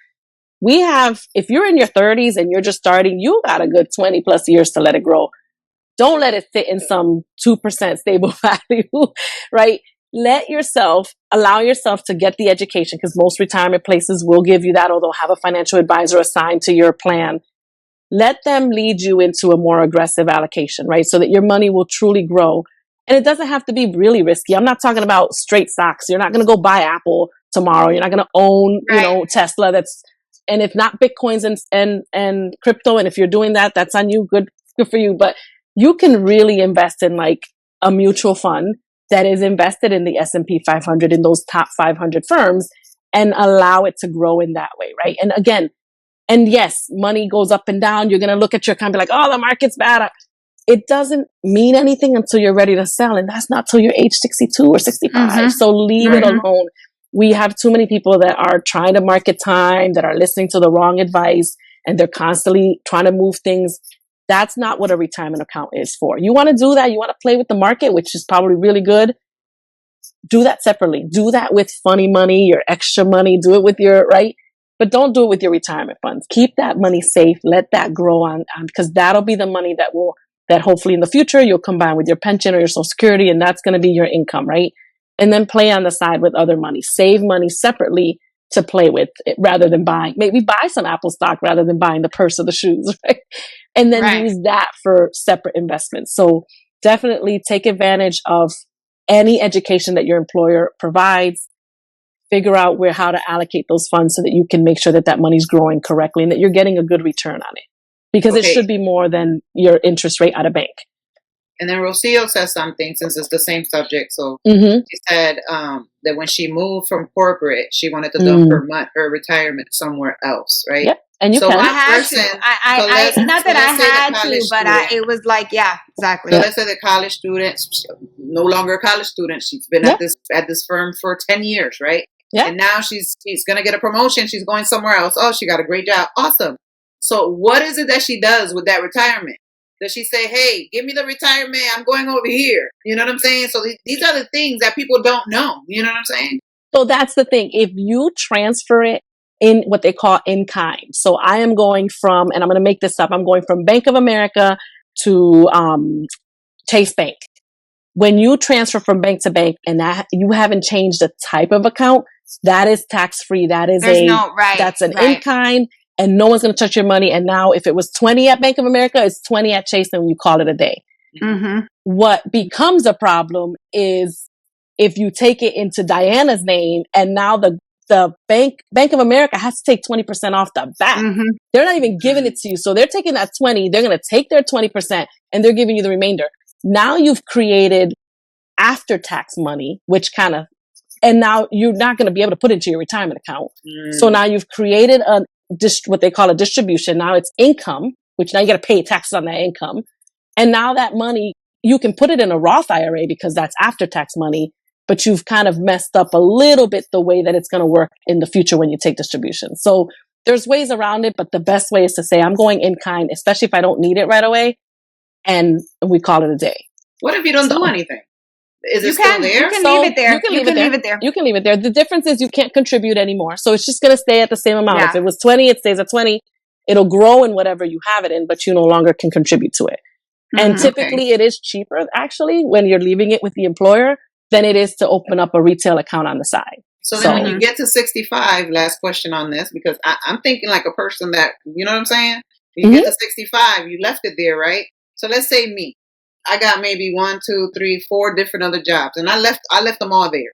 If you're in your 30s and you're just starting, you got a good 20 plus years to let it grow. Don't let it sit in some 2% stable value, right? Allow yourself to get the education, because most retirement places will give you that, or they'll have a financial advisor assigned to your plan. Let them lead you into a more aggressive allocation, right? So that your money will truly grow. And it doesn't have to be really risky. I'm not talking about straight stocks. You're not going to go buy Apple tomorrow. You're not going to own, Tesla. And if not Bitcoins and crypto. And if you're doing that, that's on you. Good for you. But you can really invest in like a mutual fund that is invested in the S&P 500, in those top 500 firms, and allow it to grow in that way, right? And again, yes, money goes up and down. You're going to look at your account and be like, oh, the market's bad. It doesn't mean anything until you're ready to sell. And that's not till you're age 62 or 65. So leave it alone. We have too many people that are trying to market time, that are listening to the wrong advice, and they're constantly trying to move things. That's not what a retirement account is for. You want to do that. You want to play with the market, which is probably really good. Do that separately. Do that with funny money, your extra money. Do it with but don't do it with your retirement funds. Keep that money safe. Let that grow on, because that'll be the money that hopefully in the future you'll combine with your pension or your Social Security, and that's going to be your income, right? And then play on the side with other money. Save money separately to play with, rather than maybe buy some Apple stock rather than buying the purse or the shoes, right? And then use that for separate investments. So definitely take advantage of any education that your employer provides. Figure out how to allocate those funds so that you can make sure that money's growing correctly and that you're getting a good return on it, because it should be more than your interest rate at a bank. And then Rocio says something, since it's the same subject. So she said that when she moved from corporate, she wanted to dump her retirement somewhere else, right? Yep. And you so can. I had to. Not that I had to, but it was like, yeah, exactly. So let's say the college student, no longer a college student. She's been at this firm for 10 years, right? Yeah. And now she's going to get a promotion. She's going somewhere else. Oh, she got a great job. Awesome. So what is it that she does with that retirement? Does she say, hey, give me the retirement, I'm going over here? You know what I'm saying? So these are the things that people don't know. You know what I'm saying? So that's the thing. If you transfer it in what they call in kind. So I am going from, and I'm going to make this up, I'm going from Bank of America to Chase Bank. When you transfer from bank to bank and that you haven't changed the type of account, that is tax free. That is that's an in kind, and no one's going to touch your money. And now, if it was 20 at Bank of America, it's 20 at Chase, and you call it a day. Mm-hmm. What becomes a problem is if you take it into Diana's name, and now the Bank of America has to take 20% off the back. Mm-hmm. They're not even giving it to you. So they're taking that 20, they're going to take their 20% and they're giving you the remainder. Now you've created after tax money, which and now you're not going to be able to put it into your retirement account. So now you've created what they call a distribution. Now it's income, which now you got to pay taxes on that income. And now that money, you can put it in a Roth IRA because that's after tax money, but you've kind of messed up a little bit the way that it's going to work in the future when you take distributions. So there's ways around it, but the best way is to say, I'm going in kind, especially if I don't need it right away. And we call it a day. What if you don't do anything? Is it still there? You can leave it there. You can leave it there. You can leave it there. The difference is you can't contribute anymore. So it's just going to stay at the same amount. Yeah. If it was 20, it stays at 20. It'll grow in whatever you have it in, but you no longer can contribute to it. And typically it is cheaper, actually, when you're leaving it with the employer than it is to open up a retail account on the side. So then when you get to 65, last question on this, because I'm thinking like a person that, you know what I'm saying? When you get to 65, you left it there, right? So let's say me. I got maybe 1, 2, 3, 4 different other jobs, and I left them all there.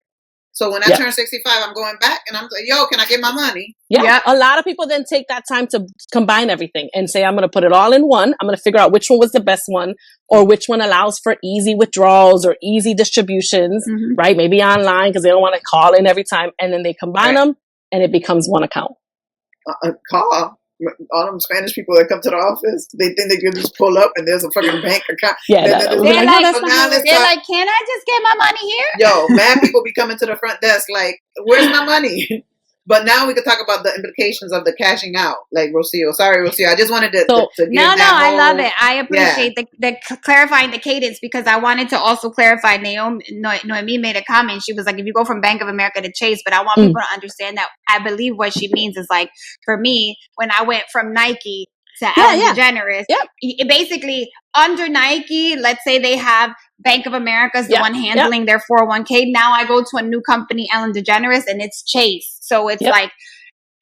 So when I turn 65, I'm going back and I'm like, yo, can I get my money? Yeah. A lot of people then take that time to combine everything and say, I'm going to put it all in one. I'm going to figure out which one was the best one or which one allows for easy withdrawals or easy distributions, right? Maybe online because they don't want to call in every time. And then they combine them and it becomes one account. Call. All them Spanish people that come to the office, they think they can just pull up and there's a fucking bank account. They're like, can I just get my money here? Yo, mad people be coming to the front desk like, where's my money? But now we can talk about the implications of the cashing out. Like, Rocio. Sorry, Rocio. I just wanted to give I love it. I appreciate the clarifying the cadence because I wanted to also clarify. Noemi made a comment. She was like, if you go from Bank of America to Chase, but I want people to understand that I believe what she means is like, for me, when I went from Nike to Ellen DeGeneres, it basically under Nike, let's say they have Bank of America's the one handling their 401k. Now I go to a new company, Ellen DeGeneres, and it's Chase. So it's like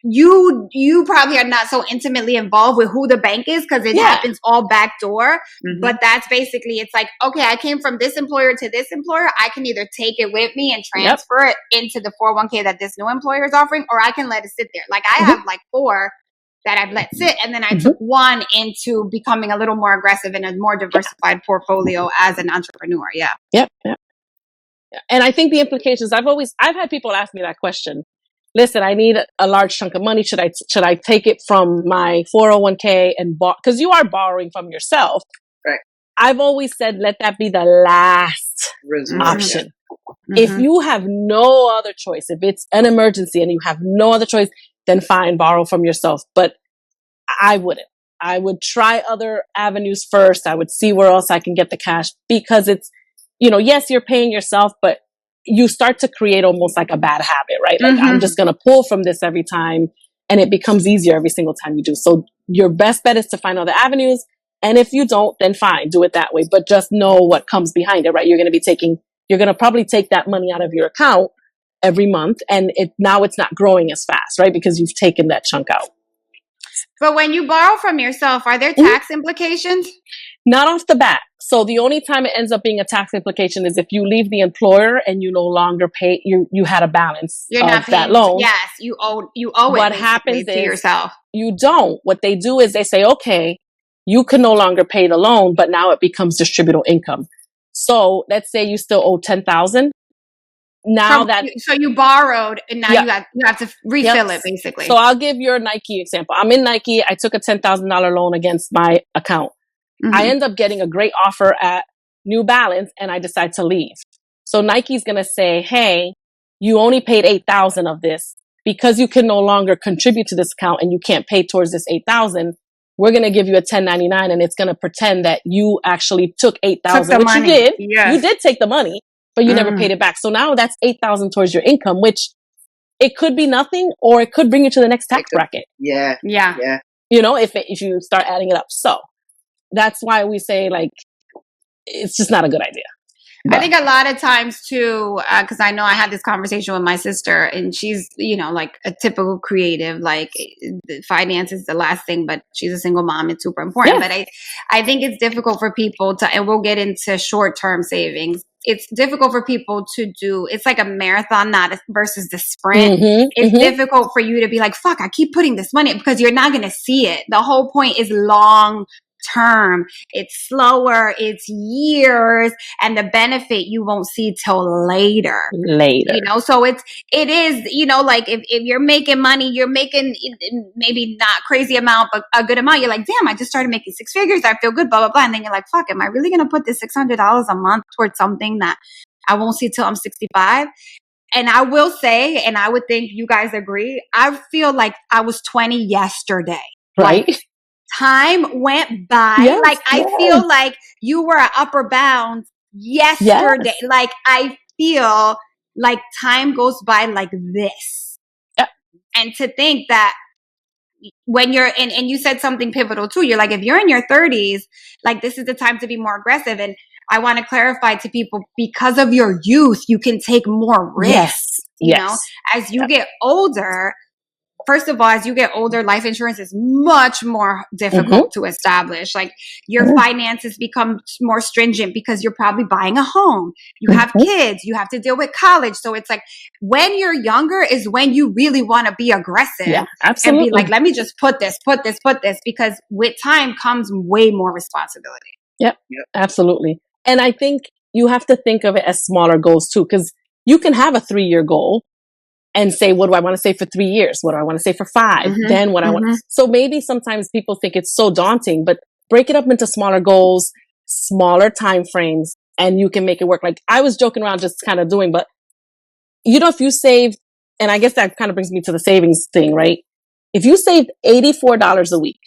you probably are not so intimately involved with who the bank is because it happens all backdoor. But that's basically, it's like, okay, I came from this employer to this employer. I can either take it with me and transfer it into the 401k that this new employer is offering, or I can let it sit there. Like I have like 4 that I've let sit. And then I took one into becoming a little more aggressive in a more diversified portfolio as an entrepreneur. Yeah. And I think the implications, I've had people ask me that question. Listen, I need a large chunk of money. Should I take it from my 401k and because you are borrowing from yourself. Right. I've always said, let that be the last option. If you have no other choice, if it's an emergency and you have no other choice, then fine, borrow from yourself. But I wouldn't. I would try other avenues first. I would see where else I can get the cash because it's, yes, you're paying yourself, but you start to create almost like a bad habit, right? Like I'm just going to pull from this every time and it becomes easier every single time you do. So your best bet is to find other avenues. And if you don't, then fine, do it that way. But just know what comes behind it, right? You're going to probably take that money out of your account every month, and now it's not growing as fast, right? Because you've taken that chunk out. But when you borrow from yourself, are there tax implications? Not off the bat. So the only time it ends up being a tax implication is if you leave the employer and you no longer pay, you had a balance You're of not paying, that loan. Yes, you owe it. What happens to yourself? You don't. What they do is they say, okay, you can no longer pay the loan, but now it becomes distributable income. So let's say you still owe $10,000. So you borrowed and now you have to refill it basically. So I'll give your Nike example. I'm in Nike. I took a $10,000 loan against my account. I end up getting a great offer at New Balance and I decide to leave. So Nike's going to say, hey, you only paid $8,000 of this because you can no longer contribute to this account and you can't pay towards this $8,000. We're going to give you a 1099 and it's going to pretend that you actually took $8,000, which you did. Yes. You did take the money, but you never paid it back. So now that's $8,000 towards your income, which it could be nothing or it could bring you to the next tax bracket. Yeah. If you start adding it up. So that's why we say like, it's just not a good idea. I think a lot of times too, because I know I had this conversation with my sister, and she's, like a typical creative, like finance is the last thing, but she's a single mom. It's super important. Yes. But I think it's difficult for people to, and we'll get into short-term savings. It's difficult for people to do. It's like a marathon, not versus the sprint. It's difficult for you to be like, fuck, I keep putting this money, because you're not going to see it. The whole point is long term. It's slower, it's years, and the benefit you won't see till later. So it is, like if you're making money, you're making maybe not crazy amount, but a good amount. You're like, damn, I just started making 6 figures. I feel good, blah, blah, blah. And then you're like, fuck, am I really going to put this $600 a month towards something that I won't see till I'm 65? And I will say, and I would think you guys agree, I feel like I was 20 yesterday. Right. Like, time went by. Yes, I feel like you were at upper bounds yesterday. Yes. Like, I feel like time goes by like this. Yep. And to think that when you're and you said something pivotal too, you're like, if you're in your 30s, like, this is the time to be more aggressive. And I want to clarify to people, because of your youth, you can take more risks. As you get older, first of all, as you get older, life insurance is much more difficult to establish. Like, your finances become more stringent because you're probably buying a home. You have kids. You have to deal with college. So it's like, when you're younger is when you really want to be aggressive. Yeah, absolutely. And be like, let me just put this, because with time comes way more responsibility. Yep, absolutely. And I think you have to think of it as smaller goals too, because you can have a 3-year goal and say, what do I want to say for 3 years? What do I want to say for 5? Then what I want. So maybe sometimes people think it's so daunting, but break it up into smaller goals, smaller time frames, and you can make it work. Like, I was joking around just kind of doing, but if you saved, and I guess that kind of brings me to the savings thing, right? If you saved $84 a week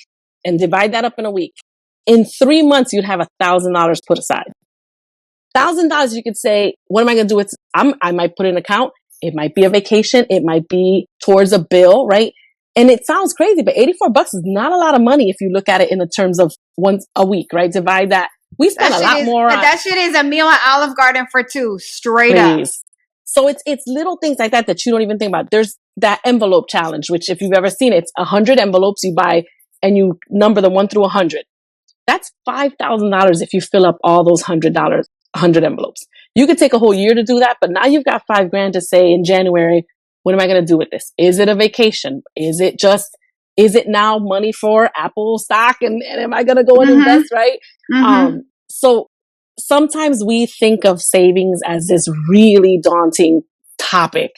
and divide that up in a week, in 3 months, you'd have $1,000 put aside. $1,000, you could say, what am I going to do with? I might put in an account. It might be a vacation. It might be towards a bill, right? And it sounds crazy, but $84 is not a lot of money if you look at it in the terms of once a week, right? Divide that. We spend a lot more. But that shit is a meal at Olive Garden for 2, straight up. So it's little things like that you don't even think about. There's that envelope challenge, which if you've ever seen it, it's 100 envelopes you buy and you number them 1 through 100. That's $5,000 if you fill up all those $100 envelopes. You could take a whole year to do that, but now you've got $5,000 to say in January, what am I going to do with this? Is it a vacation? Is it now money for Apple stock? And am I going to go and invest, right? So sometimes we think of savings as this really daunting topic.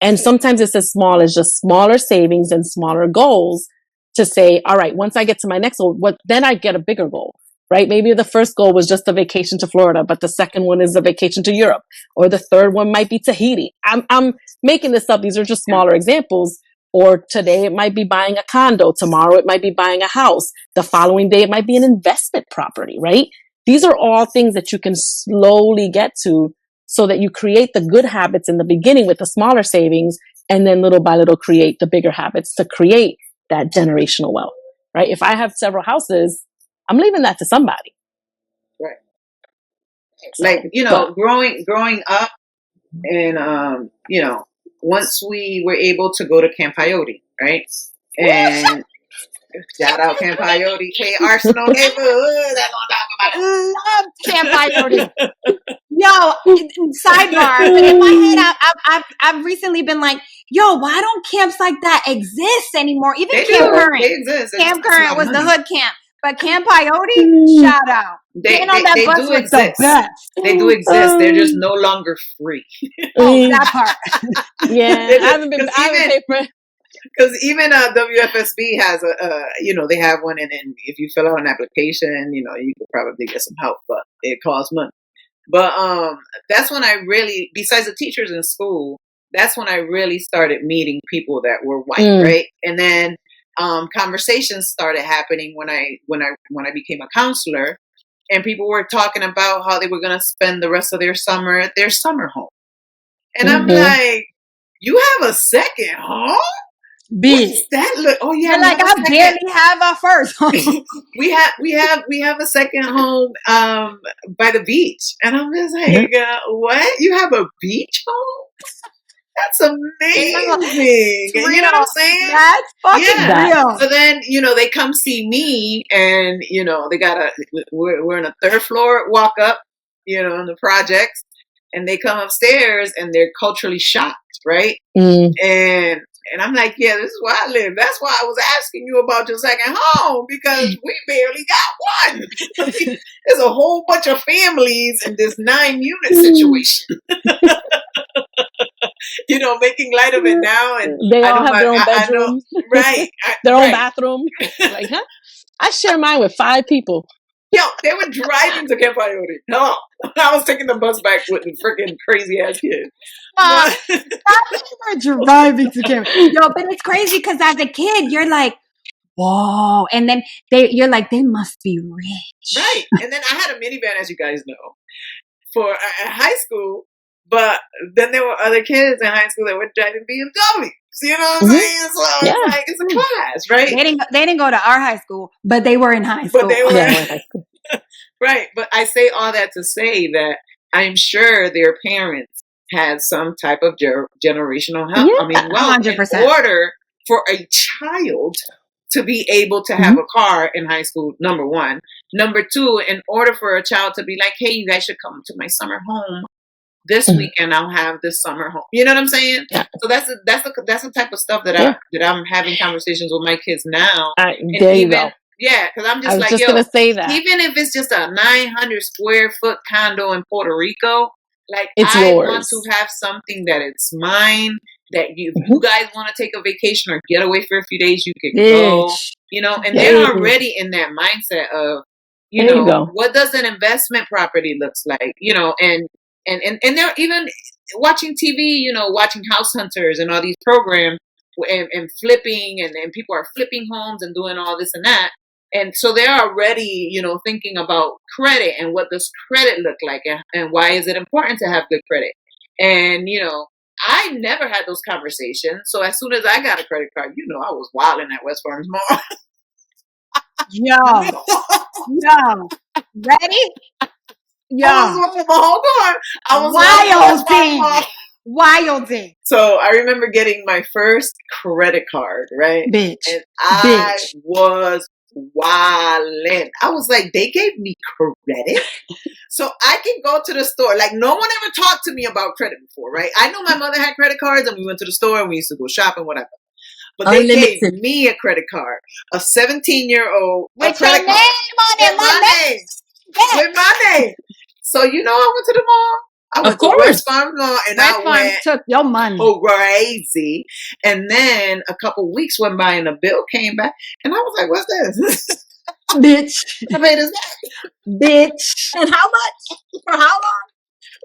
And sometimes it's as small as just smaller savings and smaller goals to say, all right, once I get to my next goal, then I get a bigger goal. Right? Maybe the first goal was just a vacation to Florida, but the second one is a vacation to Europe, or the third one might be Tahiti. I'm making this up. These are just smaller examples. Or today it might be buying a condo. Tomorrow it might be buying a house. The following day it might be an investment property, right? These are all things that you can slowly get to so that you create the good habits in the beginning with the smaller savings, and then little by little create the bigger habits to create that generational wealth, right? If I have several houses, I'm leaving that to somebody. Right. Like, growing up, and, once we were able to go to Camp Coyote, right? And shout out Camp Coyote, K Arsenal neighborhood. Love Camp Coyote. Yo, sidebar. But in my head, I've recently been like, yo, why don't camps like that exist anymore? Even Camp Current. They exist. Camp Current was the hood camp. But Camp Coyote, shout out. They do exist. They do exist. They're just no longer free. That part. I haven't paid for it. Because even WFSB has they have one, and then if you fill out an application, you could probably get some help, but it costs money. But that's when I really, besides the teachers in school, that's when I really started meeting people that were white, right? And then conversations started happening when I became a counselor, and people were talking about how they were going to spend the rest of their summer at their summer home. And I'm like, you have a second home? What's that look? Oh yeah, you're like, I barely have a first home. we have a second home by the beach, and I'm just like, what? You have a beach home? That's amazing. You know what I'm saying? That's fucking real. So then, they come see me, and we're in a third floor walk up, in the projects, and they come upstairs and they're culturally shocked, right? And I'm like, yeah, this is where I live. That's why I was asking you about your second home, because we barely got one. There's a whole bunch of families in this 9-unit situation. Making light of it now, and they all have their own bedrooms, right? Their own bathroom. Like, huh? I share mine with 5 people. Yo, they were driving to Camp Coyote. No, I was taking the bus back with the freaking crazy ass kid. They were driving to Camp. Yo, but it's crazy because as a kid, you're like, whoa, and then you're like, they must be rich, right? And then I had a minivan, as you guys know, for high school. But then there were other kids in high school that were driving BMWs. You know what I'm saying? So it's like, it's a class, right? They didn't go to our high school, but they were in high school. But they were in high school. Right. But I say all that to say that I'm sure their parents had some type of generational help. Yeah, I mean, 100%. In order for a child to be able to have a car in high school, number one. Number two, in order for a child to be like, hey, you guys should come to my summer home. This weekend I'll have this summer home. You know what I'm saying? Yeah. So that's the type of stuff that I'm having conversations with my kids now. There you go. Yeah, because I'm just gonna say that. Even if it's just a 900 square foot condo in Puerto Rico, like it's I yours. want to have something that it's mine. That you guys want to take a vacation or get away for a few days, you can go. And they're already in that mindset of, what does an investment property looks like? And they're even watching TV, watching House Hunters and all these programs and flipping, and people are flipping homes and doing all this and that. And so they're already, thinking about credit and what does credit look like and why is it important to have good credit. And, I never had those conversations. So as soon as I got a credit card, I was wilding at West Farms Mall. Yo. Ready? Yeah, I was wilding. So I remember getting my first credit card, right? Bitch. And I was wilding. I was like, they gave me credit? So I can go to the store. Like, no one ever talked to me about credit before, right? I know my mother had credit cards, and we went to the store and we used to go shopping, whatever. But they gave me a credit card, a 17-year-old with your name on it, with my name. So I went to the mall. I went to West Farms Mall, and I went took your money. Crazy. And then a couple weeks went by, and a bill came back, and I was like, "What's this, bitch? I paid this back, bitch." And how much? For how long?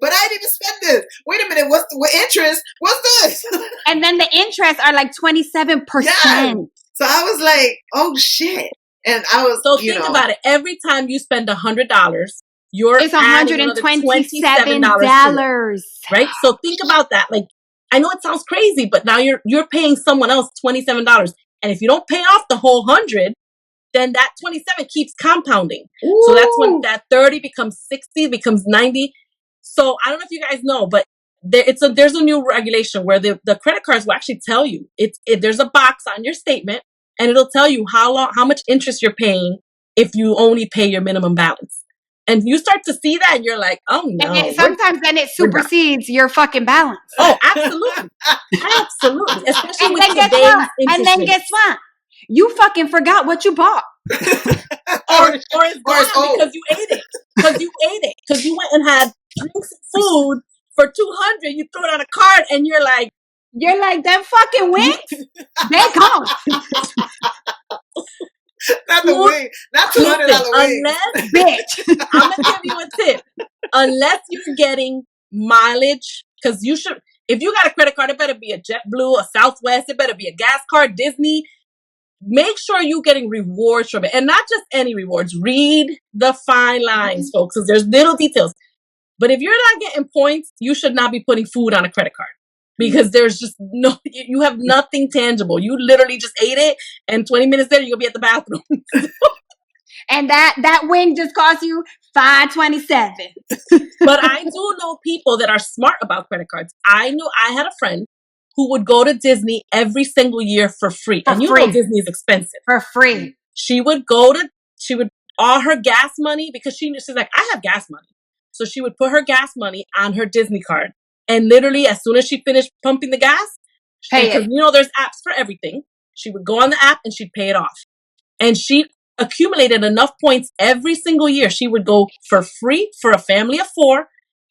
But I didn't even spend this. Wait a minute, what interest? What's this? And then the interests are like 27%. Yeah. So I was like, oh shit. And I was think about it. Every time you spend $100, it's $127. Right? So think about that. Like, I know it sounds crazy, but now you're paying someone else $27. And if you don't pay off the whole 100, then that 27 keeps compounding. Ooh. So that's when that 30 becomes 60, becomes 90. So I don't know if you guys know, but there's a new regulation where the credit cards will actually tell you there's a box on your statement, and it'll tell you how much interest you're paying if you only pay your minimum balance. And you start to see that, and you're like, oh no. And sometimes then it supersedes your fucking balance. Oh, absolutely. Absolutely. Especially with today's interest And then guess what? You fucking forgot what you bought. or it's gone because you ate it. Because you went and had drinks and food for $200. You throw it on a card, and you're like, them fucking wings? They gone. Not the wing. Not $200 wings. Unless, bitch, I'm going to give you a tip. Unless you're getting mileage, because you should, if you got a credit card, it better be a JetBlue, a Southwest, it better be a gas card, Disney. Make sure you're getting rewards from it. And not just any rewards. Read the fine lines, folks, because there's little details. But if you're not getting points, you should not be putting food on a credit card. because there's just no, you have nothing tangible. You literally just ate it, and 20 minutes later you'll be at the bathroom. And that wing just cost you $5.27. But I do know people that are smart about credit cards. I had a friend who would go to Disney every single year for free. And you know Disney is expensive. For free. She would all her gas money, because she's like, I have gas money. So she would put her gas money on her Disney card. And literally, as soon as she finished pumping the gas, because there's apps for everything, she would go on the app and she'd pay it off. And she accumulated enough points every single year. She would go for free for a family of 4.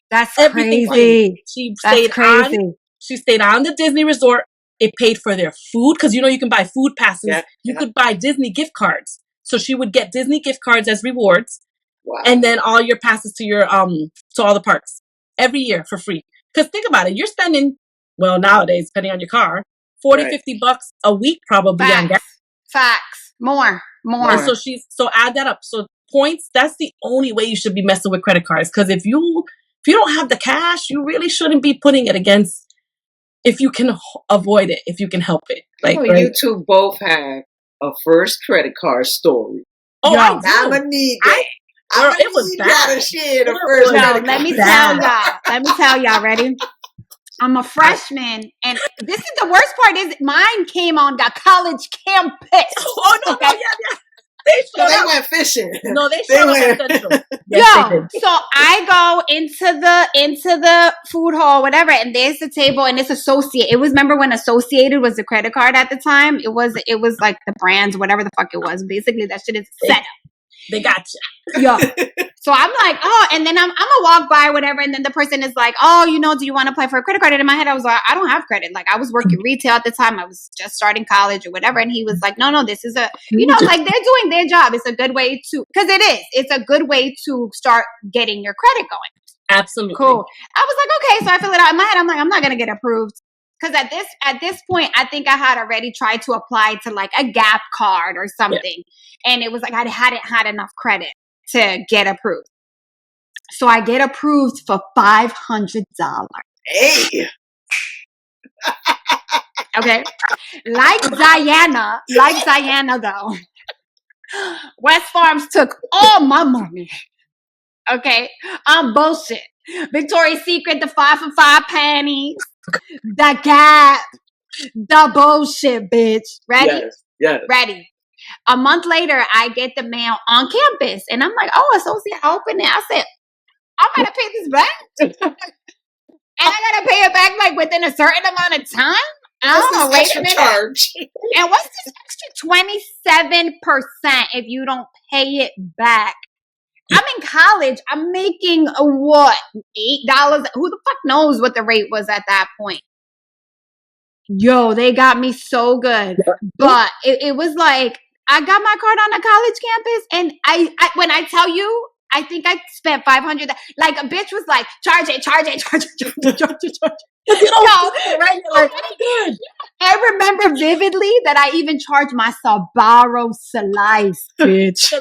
That's crazy. She stayed on the Disney resort. It paid for their food, because you can buy food passes. Yeah, you could buy Disney gift cards. So she would get Disney gift cards as rewards. Wow. And then all your passes to your to all the parks every year for free. Because think about it, you're spending, well, nowadays, depending on your car, $40-50 a week probably on gas. Facts. More. And so add that up. So points, that's the only way you should be messing with credit cards. Because if you don't have the cash, you really shouldn't be putting it against, if you can avoid it, if you can help it. Like, you two both have a first credit card story. Oh, I'm gonna need that. It was bad. To share the first let me tell y'all. Ready? I'm a freshman, and this is the worst part. Is mine came on the college campus. Oh no! Okay? Yeah. They went fishing. No, they showed up at Central. So I go into the food hall, whatever, and there's the table, and it's Associated. It was, remember when Associated was the credit card at the time? It was like the brands, whatever the fuck it was. Basically, that shit is set up. They got you. Yeah. So I'm like, oh, and then I'm gonna walk by, whatever, and then the person is like, oh, do you want to apply for a credit card? And in my head, I was like, I don't have credit. Like, I was working retail at the time. I was just starting college or whatever. And he was like, no, this is like they're doing their job. It's a good way to, because it's a good way to start getting your credit going. Absolutely. Cool. I was like, okay. So I fill it out in my head. I'm like, I'm not gonna get approved. Because at this point, I think I had already tried to apply to like a Gap card or something. Yeah. And it was like I hadn't had enough credit to get approved. So I get approved for $500. Hey. Okay. Like Diana though, West Farms took all my money. Okay. I'm bullshit. Victoria's Secret, the 5 for $5 panties. The Gap, the bullshit, bitch. Ready? Yes. Ready. A month later, I get the mail on campus, and I'm like, "Oh, Associate, I open it." I said, "I'm gonna pay this back, and I gotta pay it back like within a certain amount of time." Wait a minute. Charge? And what's this extra 27% if you don't pay it back? I'm in college. I'm making $8? Who the fuck knows what the rate was at that point? Yo, they got me so good. But it was like, I got my card on a college campus, and I when I tell you, I think I spent $500. Like, a bitch was like, charge it. I remember vividly that I even charged my Sbarro slice, bitch.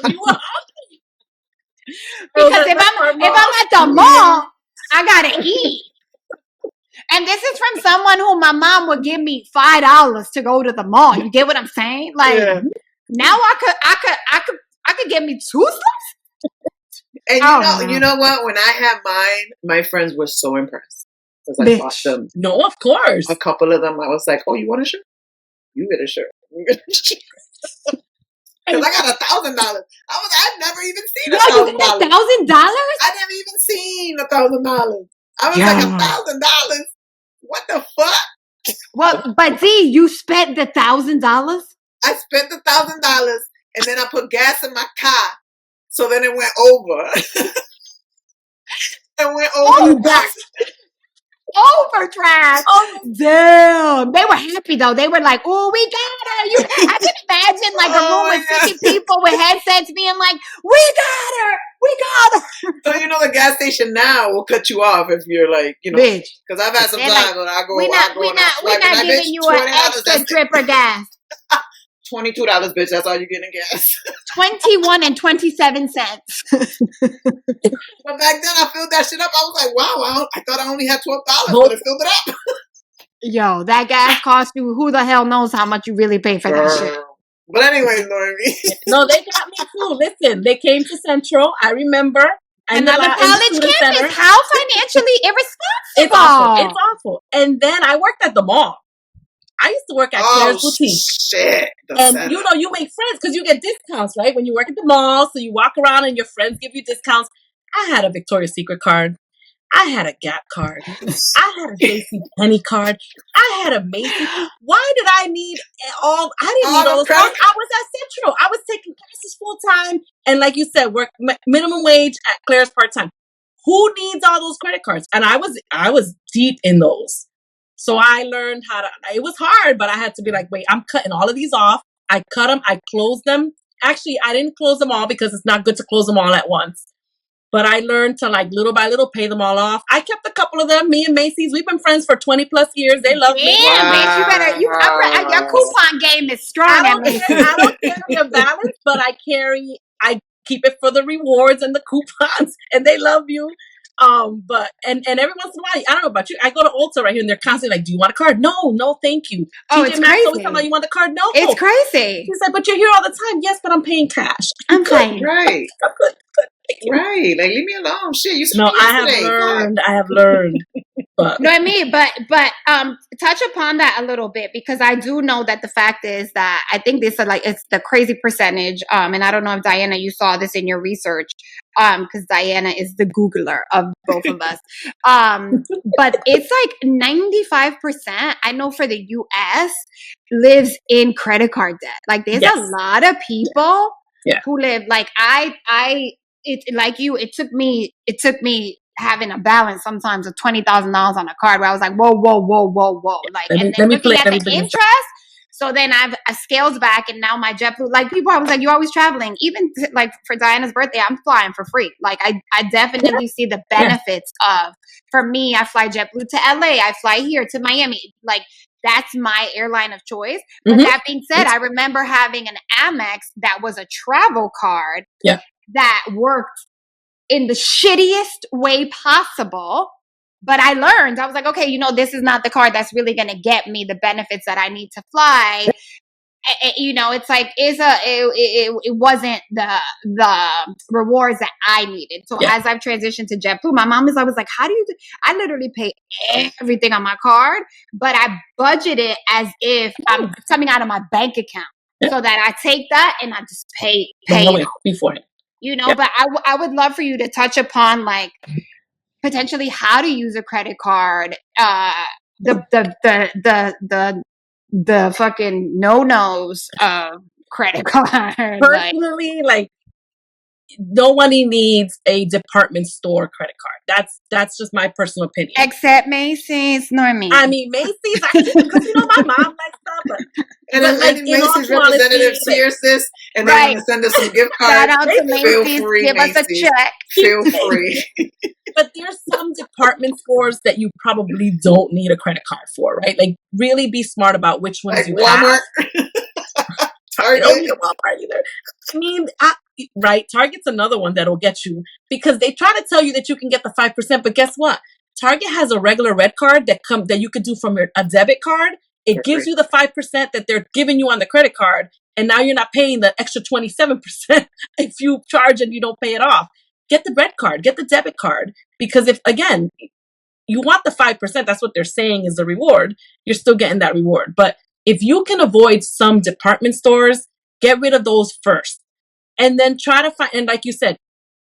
Because if I'm at the mall, I gotta eat. And this is from someone who my mom would give me $5 to go to the mall. You get what I'm saying? Like, now I could get me 2 slices. And you know what? When I had mine, my friends were so impressed because I bought them. No, of course. A couple of them, I was like, "Oh, you want a shirt? You get a shirt." Because I got $1,000. I'd never even seen $1,000. $1,000? I never even seen $1,000. I was like, $1,000? What the fuck? Well, but D, you spent the $1,000? I spent the $1,000, and then I put gas in my car, so then it went over. Overdraft. Oh, damn. They were happy though. They were like, "Oh, we got her." I can imagine like a room with 50 people with headsets being like, "We got her. So the gas station now will cut you off if you're like, bitch. Because I've had some times when I go, we're not giving you an extra drip of gas. $22, bitch. That's all you get in gas. 21 and 27 cents. But back then, I filled that shit up. I was like, wow, I thought I only had $12, but it filled it up. Yo, that gas cost you. Who the hell knows how much you really pay for that shit? But anyway, Noemi. No, they got me too. Listen, they came to Central. I remember. Another college campus. How financially irresponsible? It's awful. It's awful. And then I worked at the mall. I used to work at Claire's Boutique. Shit. And you know, you make friends because you get discounts, right? When you work at the mall, so you walk around and your friends give you discounts. I had a Victoria's Secret card. I had a Gap card. I had a JCPenney card. I had a Macy's. Why did I need all? I didn't need all those cards. I was at Central. I was taking classes full time, and like you said, work minimum wage at Claire's part time. Who needs all those credit cards? And I was deep in those. So I learned how to. It was hard, but I had to be like, wait, I'm cutting all of these off. I cut them. I closed them. Actually, I didn't close them all because it's not good to close them all at once. But I learned to like little by little pay them all off. I kept a couple of them. Me and Macy's, we've been friends for 20 plus years. They love me. Yeah, bitch, you better. Your coupon game is strong. I don't carry a balance, but I keep it for the rewards and the coupons, and they love you. But and every once in a while, I don't know about you, I go to Ulta right here, and they're constantly like, "Do you want a card?" No, thank you. Oh, it's crazy. Always talking about, you want the card? No, it's crazy. He's like, "But you're here all the time." Yes, but I'm paying cash. I'm fine. Right. I'm good. Right, like leave me alone. Shit, you. No, I have learned. But no, I mean, but touch upon that a little bit, because I do know that the fact is that I think this is like, it's the crazy percentage. And I don't know if Diana, you saw this in your research, because Diana is the Googler of both of us. But it's like 95%. I know for the U.S. lives in credit card debt. Like there's a lot of people who live like It's like you. It took me having a balance sometimes of $20,000 on a card where I was like, whoa, like, and then looking at the interest. So then I scales back, and now my JetBlue, like people, I was like, you're always traveling. Even like for Diana's birthday, I'm flying for free. Like I definitely see the benefits of. For me, I fly JetBlue to LA. I fly here to Miami. Like that's my airline of choice. But that being said, I remember having an Amex that was a travel card. Yeah. That worked in the shittiest way possible. But I learned, I was like, okay, this is not the card that's really going to get me the benefits that I need to fly. It's like, it wasn't the rewards that I needed. So as I've transitioned to JetBlue, my mom is always like, how do you I literally pay everything on my card, but I budget it as if I'm coming out of my bank account so that I take that and I just pay it before it. But I would love for you to touch upon like potentially how to use a credit card, the fucking no-nos of credit card. Personally, like nobody needs a department store credit card. That's just my personal opinion. Except Macy's, Noemi. I mean, Macy's, because my mom likes stuff. But like Macy's representative hears this, and they're going to send us some gift cards. Shout out to Macy's. Feel free, give us a check. Feel free. But there's some department stores that you probably don't need a credit card for, right? Like, really be smart about which ones you Walmart. have. Target. I don't need a Walmart either. I mean, right? Target's another one that'll get you, because they try to tell you that you can get the 5%, but guess what? Target has a regular red card that you could do from a debit card. It gives you the 5% that they're giving you on the credit card, and now you're not paying the extra 27% if you charge and you don't pay it off. Get the red card, get the debit card, because if, again, you want the 5%, that's what they're saying is the reward, you're still getting that reward. But if you can avoid some department stores, get rid of those first. And then try to find, and like you said,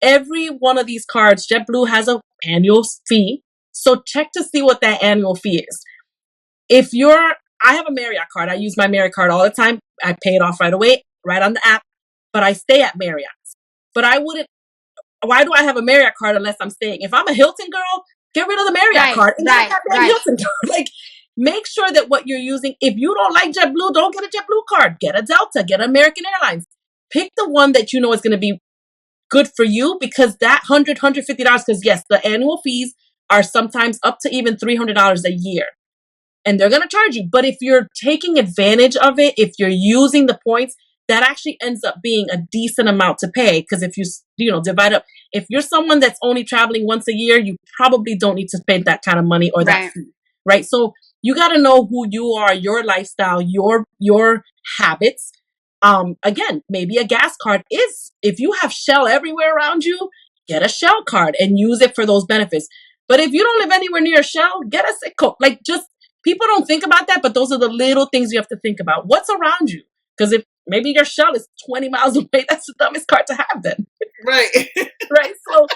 every one of these cards, JetBlue has an annual fee. So check to see what that annual fee is. I have a Marriott card. I use my Marriott card all the time. I pay it off right away, right on the app. But I stay at Marriott's. But why do I have a Marriott card unless I'm staying? If I'm a Hilton girl, get rid of the Marriott card. And get that Hilton card. Like, make sure that what you're using, if you don't like JetBlue, don't get a JetBlue card. Get a Delta, get American Airlines. Pick the one that you know is going to be good for you, because that $150, because yes, the annual fees are sometimes up to even $300 a year. And they're going to charge you. But if you're taking advantage of it, if you're using the points, that actually ends up being a decent amount to pay. Because if you divide up, if you're someone that's only traveling once a year, you probably don't need to spend that kind of money or that fee, right? So You got to know who you are, your lifestyle, your habits. Again, maybe a gas card is, if you have Shell everywhere around you, get a Shell card and use it for those benefits. But if you don't live anywhere near Shell, get a Citgo. Like, just, people don't think about that, but those are the little things you have to think about. What's around you? Because if maybe your Shell is 20 miles away, that's the dumbest card to have then. Right. Right? So,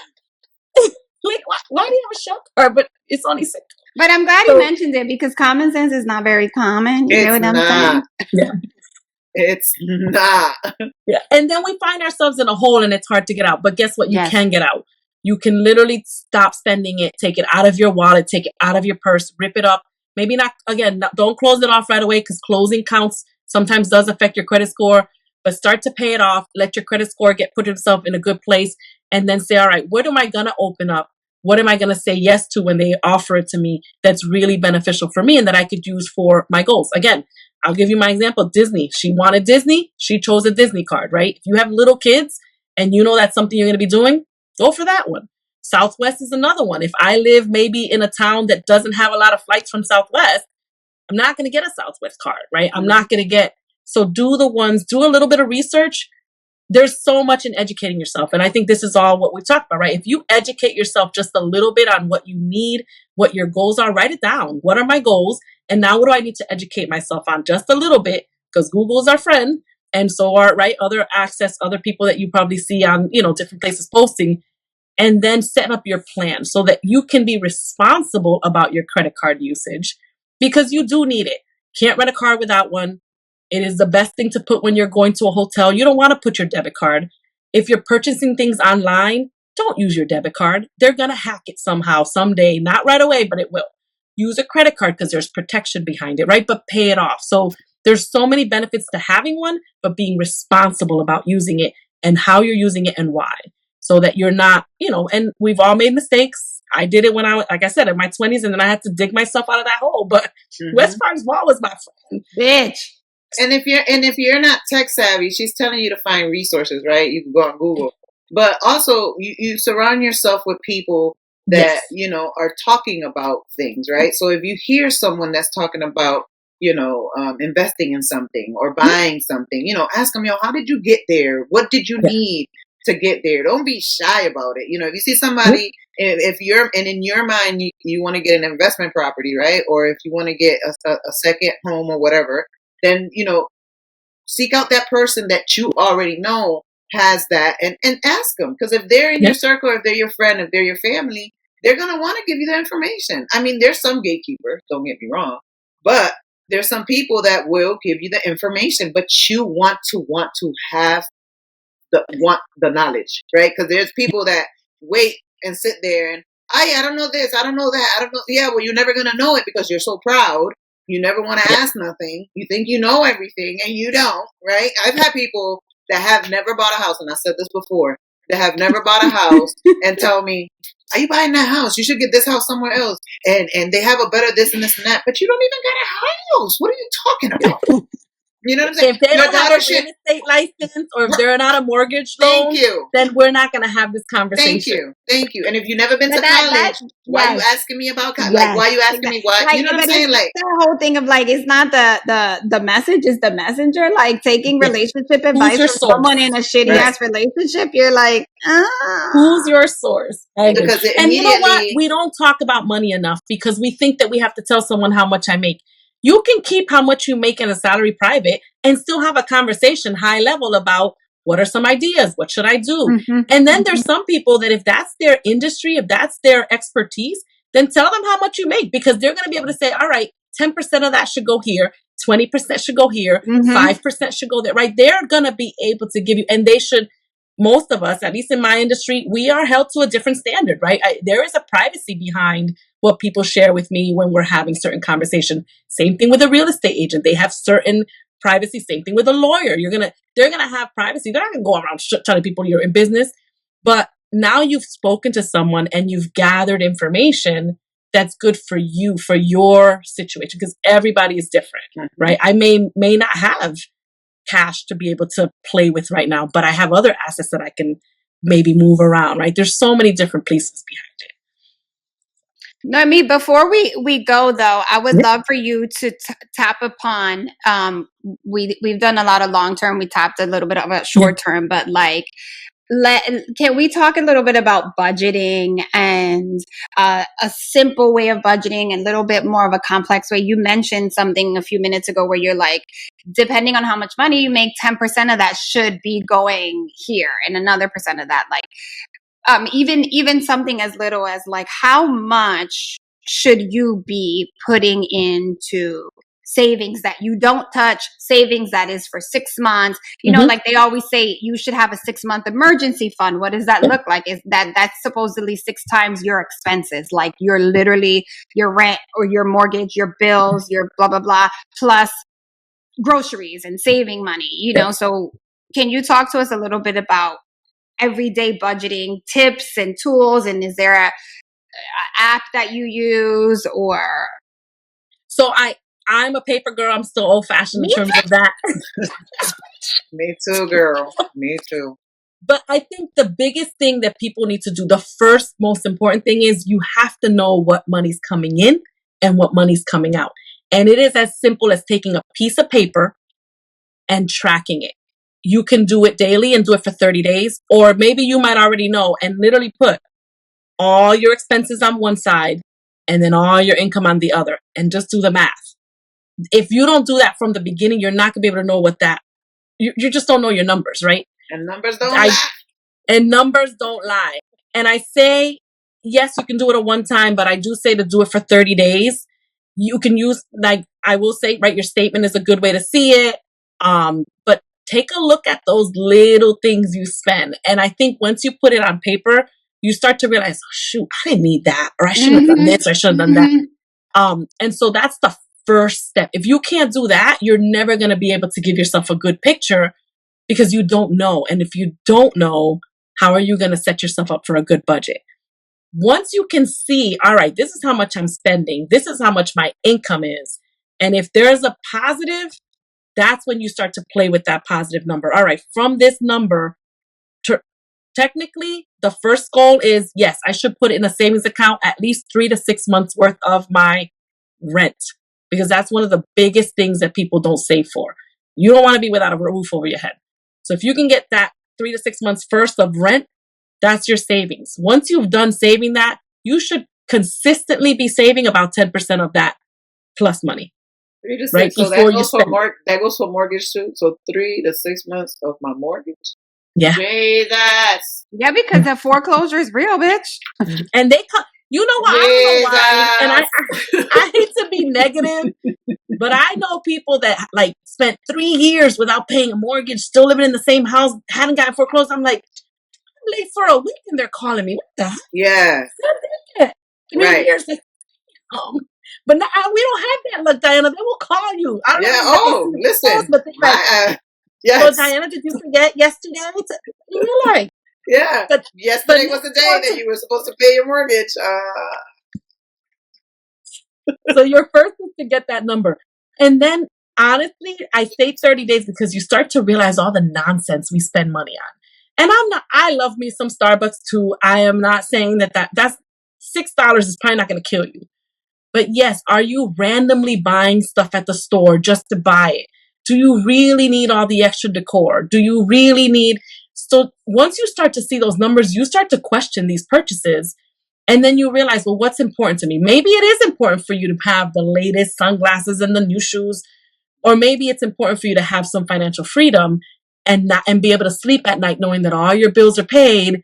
like, why do you have a Shell card, but it's only Citgo? But I'm glad you mentioned it, because common sense is not very common. You know what I'm saying? Yeah. It's not. Yeah. And then we find ourselves in a hole and it's hard to get out. But guess what? You can get out. You can literally stop spending it, take it out of your wallet, take it out of your purse, rip it up. Maybe not, again, don't close it off right away, because closing counts sometimes does affect your credit score. But start to pay it off. Let your credit score put itself in a good place. And then say, all right, what am I going to open up? What am I going to say yes to when they offer it to me that's really beneficial for me and that I could use for my goals? Again, I'll give you my example. Disney. She wanted Disney. She chose a Disney card, right? If you have little kids and you know that's something you're going to be doing, go for that one. Southwest is another one. If I live maybe in a town that doesn't have a lot of flights from Southwest, I'm not going to get a Southwest card, right? I'm not going to get. So do a little bit of research. There's so much in educating yourself. And I think this is all what we talked about, right? If you educate yourself just a little bit on what you need, what your goals are, write it down. What are my goals? And now what do I need to educate myself on just a little bit? Because Google's our friend. And so are, right, other people that you probably see on, different places posting. And then set up your plan so that you can be responsible about your credit card usage, because you do need it. Can't rent a car without one. It is the best thing to put when you're going to a hotel. You don't want to put your debit card. If you're purchasing things online, don't use your debit card. They're going to hack it somehow, someday. Not right away, but it will. Use a credit card because there's protection behind it, right? But pay it off. So there's so many benefits to having one, but being responsible about using it and how you're using it and why. So that you're not, and we've all made mistakes. I did it when I was, like I said, in my 20s, and then I had to dig myself out of that hole. But West Farms Mall was my friend. Bitch. And if you're not tech savvy, she's telling you to find resources, right? You can go on Google, but also you surround yourself with people that are talking about things, right? So if you hear someone that's talking about investing in something or buying something, ask them, how did you get there? What did you need to get there? Don't be shy about it. If you see somebody, if you're, and in your mind you want to get an investment property, right? Or if you want to get a second home or whatever, then, seek out that person that you already know has that and ask them. Because if they're in your circle, if they're your friend, if they're your family, they're going to want to give you the information. I mean, there's some gatekeepers, don't get me wrong, but there's some people that will give you the information, but you want to have the knowledge, right? Because there's people that wait and sit there and, I don't know this, I don't know that, I don't know. Yeah, well, you're never going to know it because you're so proud. You never want to ask nothing. You think you know everything, and you don't, right? I've had people that have never bought a house, and I said this before, that have never bought a house and tell me, are you buying that house? You should get this house somewhere else. And they have a better this and this and that, but you don't even got a house. What are you talking about? You know what I'm saying? If they don't have a real estate license, or if they're not a mortgage loan, then we're not going to have this conversation. Thank you. And if you've never been to college, why are you asking me about college? Like, why are you asking me why? You know what I'm saying? Like, the whole thing of like, it's not the message, it's the messenger. Like, taking relationship advice from someone in a shitty ass relationship, you're like, who's your source? Because and you know what? We don't talk about money enough because we think that we have to tell someone how much I make. You can keep how much you make in a salary private and still have a conversation high level about what are some ideas? What should I do? And then there's some people that if that's their industry, if that's their expertise, then tell them how much you make, because they're going to be able to say, all right, 10% of that should go here. 20% should go here. 5% should go there, right? They're going to be able to give you, and they should, most of us, at least in my industry, we are held to a different standard, right? There is a privacy behind what people share with me when we're having certain conversation. Same thing with a real estate agent. They have certain privacy. Same thing with a lawyer. They're going to have privacy. They're not going to go around telling people you're in business. But now you've spoken to someone and you've gathered information that's good for you, for your situation, because everybody is different, right? I may not have cash to be able to play with right now, but I have other assets that I can maybe move around, right? There's so many different places behind it. Noemi, before we go though, I would love for you to tap upon. We've done a lot of long term. We tapped a little bit of a short term, but like, can we talk a little bit about budgeting and a simple way of budgeting and a little bit more of a complex way? You mentioned something a few minutes ago where you're like, depending on how much money you make, 10% of that should be going here and another percent of that. Like, even something as little as like, how much should you be putting into savings that you don't touch, savings that is for 6 months? You know, like they always say, you should have a 6-month emergency fund. What does that look like? Is that's supposedly 6 times your expenses, like you're literally your rent or your mortgage, your bills, your blah blah blah, plus groceries and saving money. You know, so can you talk to us a little bit about everyday budgeting tips and tools? And is there a app that you use? Or so I'm a paper girl. I'm still old fashioned in terms of that. Me too, girl. Me too. But I think the biggest thing that people need to do, the first most important thing, is you have to know what money's coming in and what money's coming out. And it is as simple as taking a piece of paper and tracking it. You can do it daily and do it for 30 days, or maybe you might already know and literally put all your expenses on one side and then all your income on the other, and just do the math. If you don't do that from the beginning, you're not going to be able to know what that, you just don't know your numbers, right? And numbers don't lie. And numbers don't lie. And I say, yes, you can do it at one time, but I do say to do it for 30 days. You can use, like, I will say, write your statement is a good way to see it. But take a look at those little things you spend. And I think once you put it on paper, you start to realize, oh, shoot, I didn't need that, or I should have done this, or I should have done that. And so that's the first step. If you can't do that, you're never going to be able to give yourself a good picture, because you don't know. And if you don't know, how are you going to set yourself up for a good budget? Once you can see, all right, this is how much I'm spending, this is how much my income is, and if there's a positive, that's when you start to play with that positive number. All right, from this number, technically, the first goal is, yes, I should put it in a savings account at least 3 to 6 months worth of my rent, because that's one of the biggest things that people don't save for. You don't want to be without a roof over your head. So if you can get that 3 to 6 months first of rent, that's your savings. Once you've done saving that, you should consistently be saving about 10% of that plus money. 3 to 6. Right? So that goes for mortgage too. So 3 to 6 months of my mortgage. Yeah. Jesus. Yeah, because the foreclosure is real, bitch. And they come. You know what? I don't know why. And I hate to be negative, but I know people that like spent 3 years without paying a mortgage, still living in the same house, hadn't gotten foreclosed. I'm like, I'm late for a week and they're calling me. What the heck? Yeah. 3 years. But now, we don't have that luck, Diana. They will call you. I don't know. Oh, listen. But they like, yes. So Diana, did you forget yesterday? You're like, yeah. Yesterday was the day that you were supposed to pay your mortgage. So your first is to get that number. And then, honestly, I say 30 days because you start to realize all the nonsense we spend money on. And I love me some Starbucks too. I am not saying that's $6 is probably not going to kill you. But yes, are you randomly buying stuff at the store just to buy it? Do you really need all the extra decor? Do you really need... So once you start to see those numbers, you start to question these purchases. And then you realize, well, what's important to me? Maybe it is important for you to have the latest sunglasses and the new shoes. Or maybe it's important for you to have some financial freedom and be able to sleep at night knowing that all your bills are paid.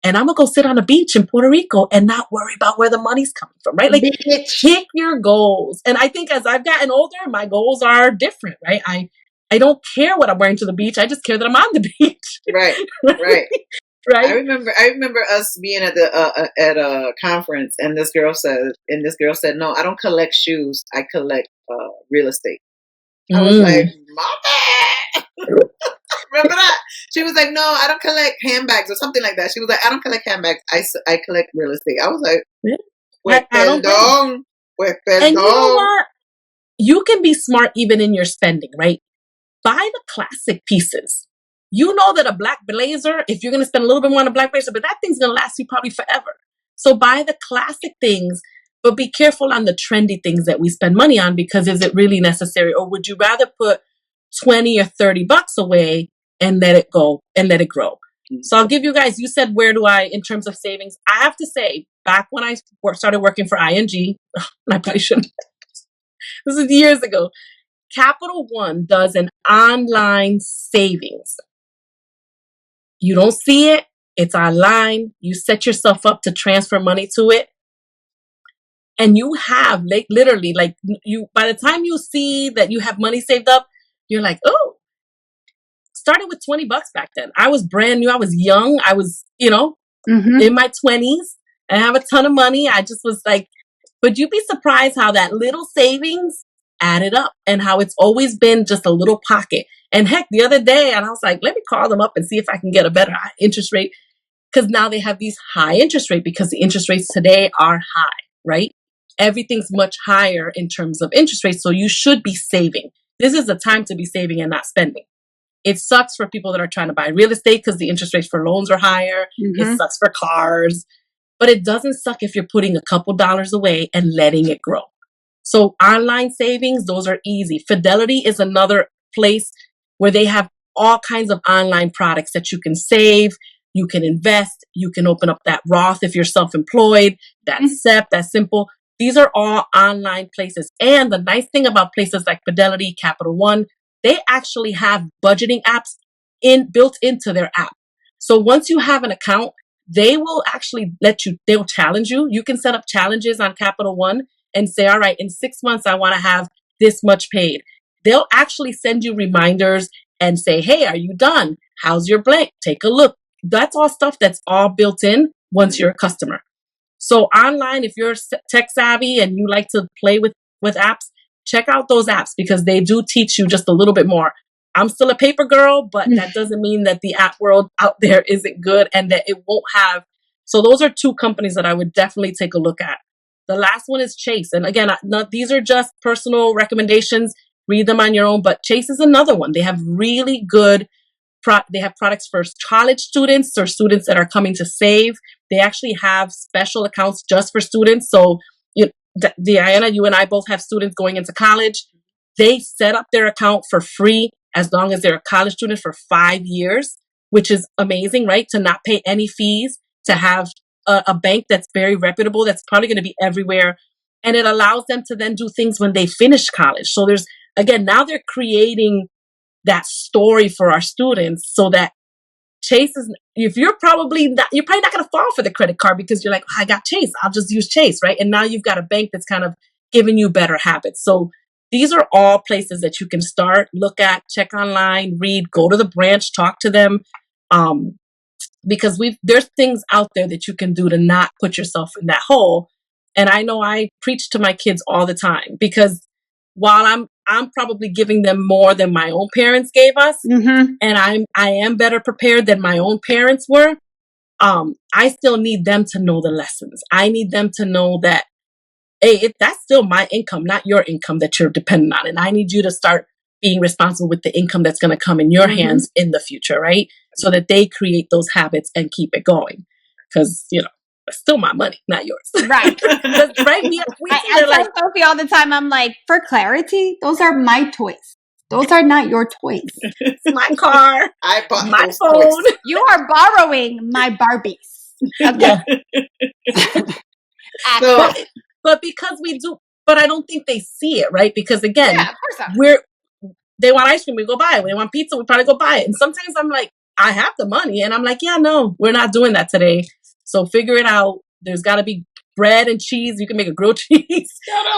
And I'm going to go sit on a beach in Puerto Rico and not worry about where the money's coming from, right? Like, pick your goals. And I think as I've gotten older, my goals are different, right? I don't care what I'm wearing to the beach. I just care that I'm on the beach. Right. Right. I remember us being at a conference, and this girl said, "No, I don't collect shoes. I collect real estate." I was like, "Mama." Remember that? She was like, "No, I don't collect handbags," or something like that. She was like, "I don't collect handbags. I collect real estate." I was like, perdón. And you know what? You can be smart even in your spending, right? Buy the classic pieces. You know that a black blazer, if you're going to spend a little bit more on a black blazer, but that thing's going to last you probably forever. So buy the classic things But be careful on the trendy things that we spend money on, because is it really necessary? Or would you rather put 20 or $30 away and let it go and let it grow? So I'll give you guys, you said, where do I, in terms of savings? I have to say, back when I started working for ING, I probably shouldn't, this is years ago, Capital One does an online savings. You don't see it. It's online. You set yourself up to transfer money to it. And you have literally, you, by the time you see that you have money saved up, you're like, oh, started with $20 back then. I was brand new. I was young. I was, in my 20s. I have a ton of money. I just was like, but you'd be surprised how that little savings added up and how it's always been just a little pocket. And heck, the other day, and I was like, let me call them up and see if I can get a better interest rate. Because now they have these high interest rates, because the interest rates today are high, right? Everything's much higher in terms of interest rates. So you should be saving. This is the time to be saving and not spending. It sucks for people that are trying to buy real estate because the interest rates for loans are higher. It sucks for cars. But it doesn't suck if you're putting a couple dollars away and letting it grow. So online savings, those are easy. Fidelity is another place where they have all kinds of online products that you can save, you can invest, you can open up that Roth if you're self-employed, that SEP, that Simple. These are all online places. And the nice thing about places like Fidelity, Capital One, they actually have budgeting apps built into their app. So once you have an account, they will actually they'll challenge you. You can set up challenges on Capital One and say, all right, in 6 months, I want to have this much paid. They'll actually send you reminders and say, hey, are you done? How's your blank? Take a look. That's all stuff that's all built in once you're a customer. So online, if you're tech savvy and you like to play with apps, check out those apps because they do teach you just a little bit more. I'm still a paper girl, but that doesn't mean that the app world out there isn't good and that it won't have. So those are two companies that I would definitely take a look at. The last one is Chase. And again, these are just personal recommendations. Read them on your own. But Chase is another one. They have really good they have products for college students or students that are coming to save. They actually have special accounts just for students. So, Diana, you and I both have students going into college. They set up their account for free as long as they're a college student for 5 years, which is amazing, right? To not pay any fees, to have a bank that's very reputable, that's probably going to be everywhere. And it allows them to then do things when they finish college. So now they're creating that story for our students so that Chase is, you're probably not going to fall for the credit card because you're like, oh, I got Chase, I'll just use Chase, right? And now you've got a bank that's kind of giving you better habits. So these are all places that you can start, look at, check online, read, go to the branch, talk to them. Because there's things out there that you can do to not put yourself in that hole. And I know I preach to my kids all the time because while I'm probably giving them more than my own parents gave us, and I am better prepared than my own parents were, I still need them to know the lessons. I need them to know that, hey, that's still my income, not your income that you're dependent on. And I need you to start being responsible with the income that's going to come in your hands in the future, right? So that they create those habits and keep it going. Because, it's still my money, not yours. Right. Right? I tell Sophie all the time, I'm like, for clarity, those are my toys. Those are not your toys. It's my car. I bought my those phone. toys. You are borrowing my Barbies. Okay. But because we do, but I don't think they see it, right? Because again, of course not. They want ice cream, we go buy it. They want pizza, we probably go buy it. And sometimes I'm like, I have the money. And I'm like, yeah, no, we're not doing that today. So figure it out. There's got to be bread and cheese. You can make a grilled cheese.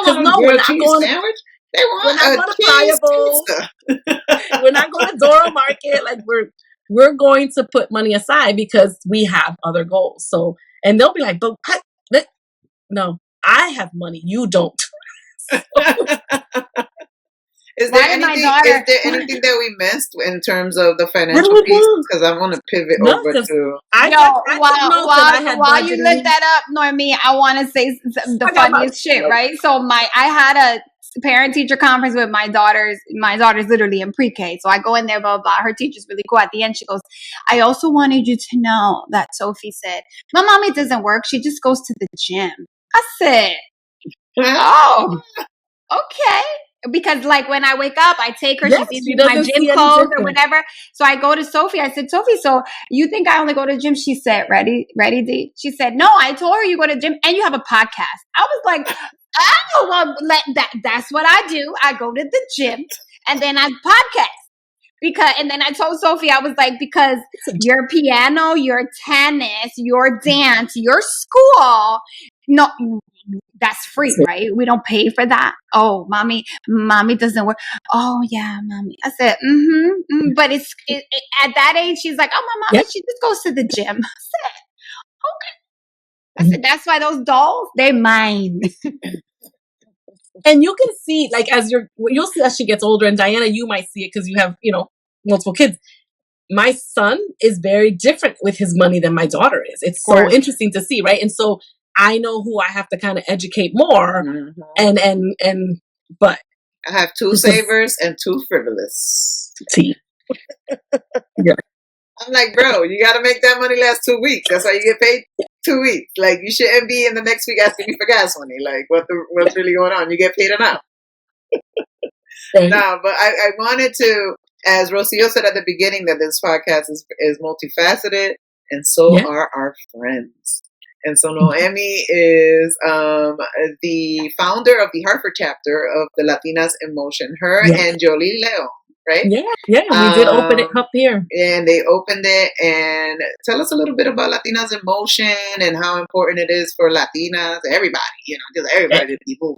We're not going sandwich. They want a cheese pizza. We're not going to Dora Market. Like we're going to put money aside because we have other goals. So, and they'll be like, but what? No, I have money. You don't. Is there anything that we missed in terms of the financial piece? Because I want to pivot over to. While you look that up, Noemi, I want to say the funniest shit, right? So I had a parent-teacher conference with my daughters. My daughter's literally in pre-K, so I go in there, blah, blah, blah. Her teacher's really cool. At the end, she goes, I also wanted you to know that Sophie said, my mommy doesn't work. She just goes to the gym. I said, Oh, okay. Because like when I wake up, I take her. Yes, she sees she me in my doesn't gym see any clothes or difference. whatever. So I go to Sophie. I said, Sophie, so you think I only go to the gym? She said, ready, D? She said, no, I told her you go to the gym and you have a podcast. I was like, oh, well, that's what I do. I go to the gym and then I podcast. And then I told Sophie, I was like, because your piano, your tennis, your dance, your school, no, that's free, right? We don't pay for that. Oh, mommy doesn't work. Oh yeah, mommy. I said, but at that age, she's like, oh, my mommy, she just goes to the gym. I said, okay. I said, that's why those dolls, they're mine. And you can see, like, you'll see as she gets older, and Diana, you might see it because you have, multiple kids. My son is very different with his money than my daughter is. It's so interesting to see, right? And so I know who I have to kind of educate more. But I have 2 savers and 2 frivolous. See. Yeah. I'm like, bro, you got to make that money last 2 weeks. That's why you get paid 2 weeks. Like, you shouldn't be in the next week asking me for gas money. Like, what's really going on? You get paid enough. No, but I wanted to, as Rocio said at the beginning, that this podcast is multifaceted, and so are our friends. And so Noemi is the founder of the Hartford chapter of the Latinas in Motion. Her and Jolie Leo, right? Yeah, we did open it up here. And they opened it. And tell us a little bit about Latinas in Motion and how important it is for Latinas, everybody, just everybody to be moving.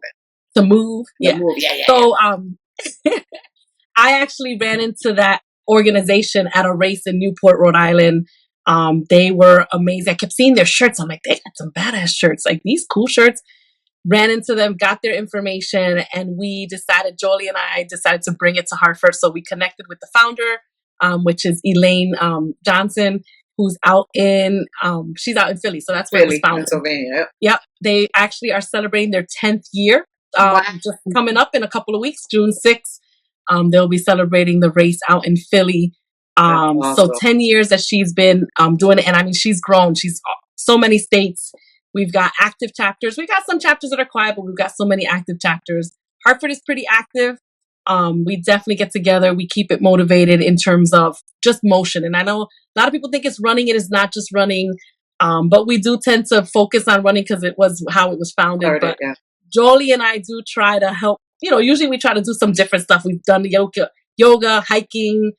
To move. Yeah. So, I actually ran into that organization at a race in Newport, Rhode Island. They were amazing. I kept seeing their shirts. I'm like, they got some badass shirts, like these cool shirts. Ran into them, got their information, and Jolie and I decided to bring it to Hartford. So we connected with the founder, which is Elaine Johnson, who's she's out in Philly. So that's where it was founded. Pennsylvania. Yep. They actually are celebrating their 10th year. Just coming up in a couple of weeks, June 6th. They'll be celebrating the race out in Philly. Awesome. So 10 years that she's been doing it. And I mean, she's grown. She's so many states. We've got active chapters. We got some chapters that are quiet, but we've got so many active chapters. Hartford is pretty active. We definitely get together. We keep it motivated in terms of just motion. And I know a lot of people think it's running. It is not just running. But we do tend to focus on running because it was how it was founded. Jolie and I do try to help. Usually we try to do some different stuff. We've done yoga, hiking,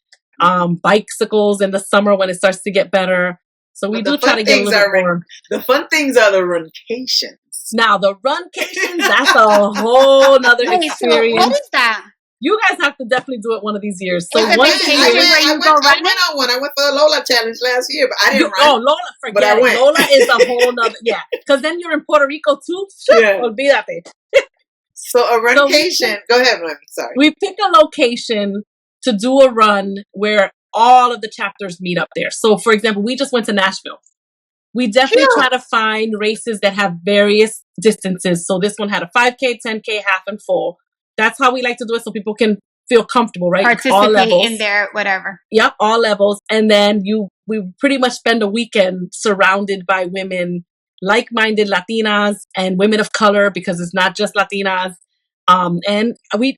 bicycles in the summer when it starts to get better. So we do try to get a little more. The fun things are the runcations. Now the runcations, that's a whole nother experience. So what is that? You guys have to definitely do it one of these years. So I went on one. I went for the Lola challenge last year, but I didn't run. Oh, Lola, forget it. Lola is a whole nother, because then you're in Puerto Rico too. Olvídate. So a runcation. Go ahead, Noemi. Sorry. We pick a location to do a run where all of the chapters meet up there. So, for example, we just went to Nashville. We definitely try to find races that have various distances. So this one had a 5K, 10K, half, and full. That's how we like to do it, so people can feel comfortable, right? Participate all levels. In there, whatever. Yep, all levels. And then we pretty much spend a weekend surrounded by women, like-minded Latinas and women of color, because it's not just Latinas. And we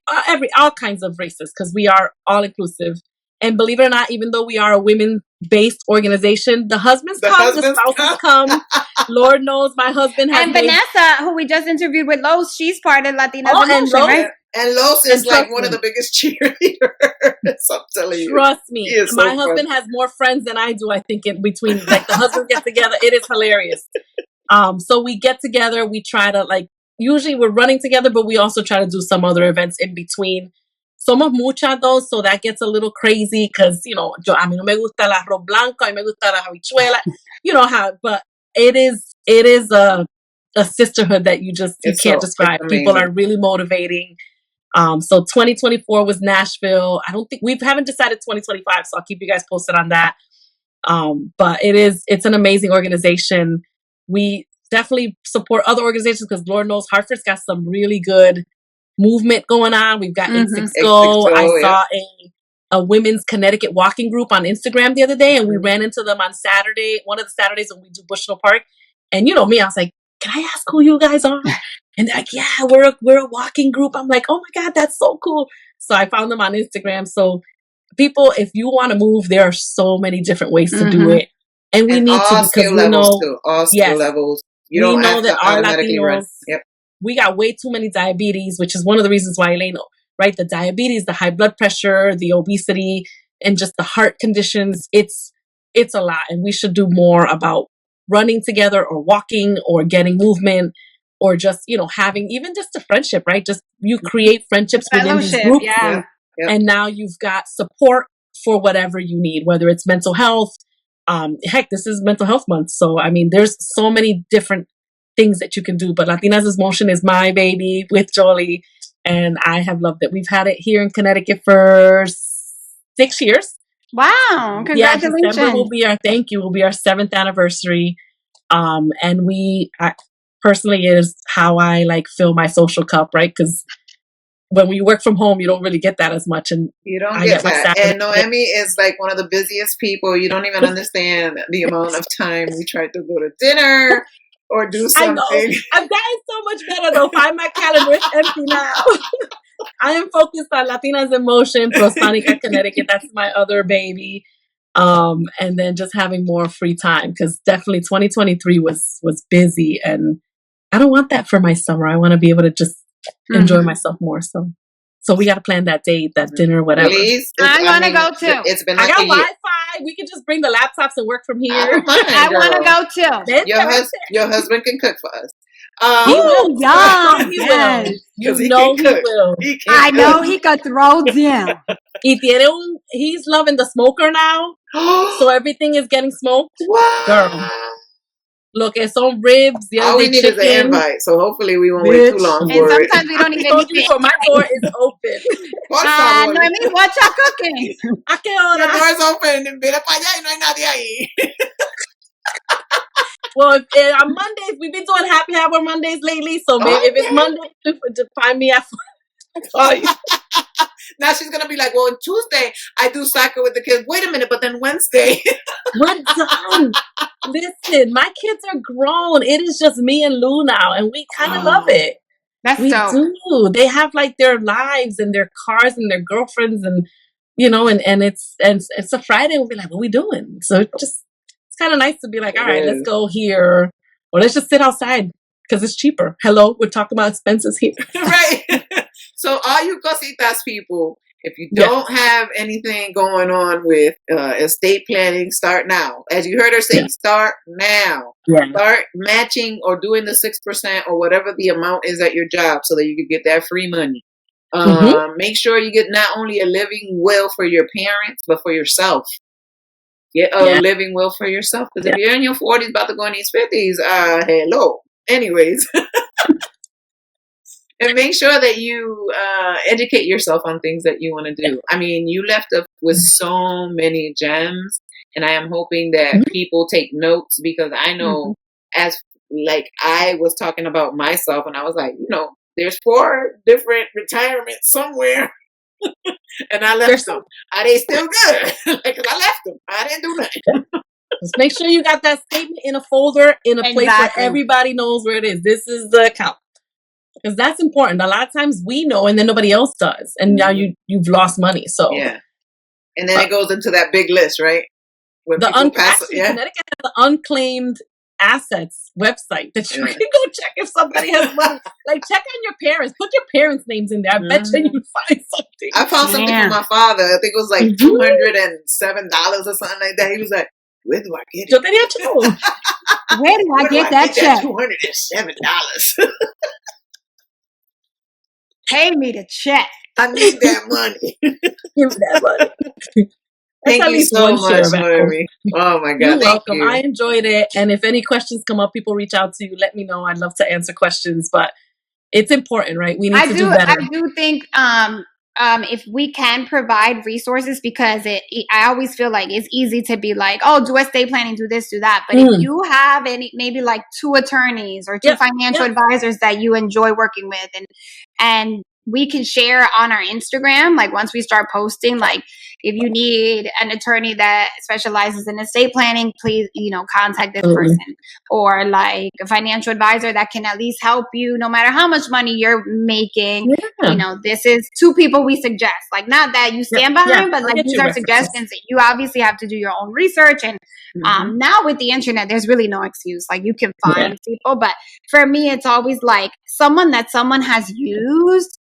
all kinds of races, because we are all inclusive. And believe it or not, even though we are a women-based organization, the husbands come, the spouses come. Lord knows my husband has. And Vanessa, who we just interviewed with Los, she's part of Latinas in Motion, right? And Los is like one of the biggest cheerleaders. I'm telling you. Trust me. My husband has more friends than I do, I think, in between. Like, the husbands get together. It is hilarious. So we get together. We try to, usually we're running together, but we also try to do some other events in between. Somos muchas dos, so that gets a little crazy because, a mí no me gusta el arroz blanco, a mí me gusta la habichuela, how, but it is a sisterhood that you can't describe. People are really motivating. So 2024 was Nashville. We haven't decided 2025, so I'll keep you guys posted on that. But it's an amazing organization. We definitely support other organizations because Lord knows Hartford's got some really good movement going on. We've got 860. I saw a women's Connecticut walking group on Instagram the other day, and we ran into them on Saturday, one of the Saturdays when we do Bushnell Park. And me, I was like, can I ask who you guys are? And they're like, yeah, we're a walking group. I'm like, oh my God, that's so cool. So I found them on Instagram. So people, if you want to move, there are so many different ways to do it. And we need to, because we know, all skill levels. You we don't know have that to our automatically Latinos, run. Yep. we got way too many diabetes, which is one of the reasons why Eleno, right? The diabetes, the high blood pressure, the obesity, and just the heart conditions. It's a lot. And we should do more about running together or walking or getting movement or just, having even just a friendship, right? Just you create friendships within these groups. Yeah. Yep. And now you've got support for whatever you need, whether it's mental health. Heck, this is mental health month. So, I mean, there's so many different things that you can do. But Latinas' Motion is my baby with Jolie. And I have loved it. We've had it here in Connecticut for 6 years. Wow. Congratulations. Yeah, December will be our 7th anniversary. And personally is how I fill my social cup, right? Because when we work from home, you don't really get that as much. And you don't get that. And Noemi is one of the busiest people. You don't even understand the amount of time we try to go to dinner or do something. I know. I've gotten so much better though. Find my calendar. It's empty now. I am focused on Latinas in Motion, Prospanica, Connecticut. That's my other baby. And then just having more free time, because definitely 2023 was busy, and I don't want that for my summer. I want to be able to just enjoy myself more. So we got to plan that date, that dinner, whatever. Please, I want to go too. It's been I got Wi-Fi. We can just bring the laptops and work from here. I want to go too. Your husband can cook for us. He will. Yum. Yes. You know he will. I know he could throw down. He's loving the smoker now. So everything is getting smoked. What? Girl. Look, it's on ribs. All we need is an invite, so hopefully we won't wait too long for it. And sometimes we don't even need to. My door is open. Noemi, what y'all cooking? ¿A qué hora? The door's open. Mira para allá y no hay nadie ahí. Well, on Mondays, we've been doing happy hour Mondays lately, so maybe if it's Monday, just find me at. Now she's gonna be like, well, on Tuesday I do soccer with the kids. Wait a minute, but then Wednesday we're done. Listen, my kids are grown. It is just me and Lou now, and we kind of love it. We dope. Do. They have their lives and their cars and their girlfriends, and and it's a Friday. We'll be like, what are we doing? So it's kind of nice to be like, all right, let's go here, or let's just sit outside because it's cheaper. Hello, we're talking about expenses here, right? So all you cositas people, if you don't have anything going on with estate planning, start now. As you heard her say, start now. Yeah. Start matching or doing the 6% or whatever the amount is at your job so that you can get that free money. Make sure you get not only a living will for your parents, but for yourself. Get a living will for yourself. Because if you're in your 40s, about to go in these 50s, hello. Anyways. And make sure that you educate yourself on things that you want to do. I mean, you left up with so many gems, and I am hoping that people take notes, because I know as I was talking about myself, and I was like, there's 4 different retirements somewhere, and I left them. Are they still good? Because I left them. I didn't do nothing. Just make sure you got that statement in a folder, in a place where everybody knows where it is. This is the account. Because that's important. A lot of times we know, and then nobody else does, and now you've lost money. So and then it goes into that big list, right? When Connecticut has the unclaimed assets website that you can go check if somebody has money. Check on your parents. Put your parents' names in there. I bet you find something. I found something for my father. I think it was $207 or something like that. He was like, where do I get it? Yo tenía chavo. Where do I get that check? $207. Pay me the check. I need that money. Give me that money. Thank you so much, Noemi. Oh my God. You're welcome. I enjoyed it. And if any questions come up, people reach out to you. Let me know. I'd love to answer questions. But it's important, right? We need to do better. I do think if we can provide resources, because I always feel like it's easy to be like, oh, do estate planning, do this, do that. But if you have maybe 2 attorneys or 2 financial advisors that you enjoy working with, and we can share on our Instagram, once we start posting, if you need an attorney that specializes in estate planning, please, contact this person. Or like a financial advisor that can at least help you no matter how much money you're making. This is 2 people we suggest. Like, not that you stand behind, but like, these are suggestions that you obviously have to do your own research. And now with the internet, there's really no excuse. Like, you can find people. But for me, it's always like someone has used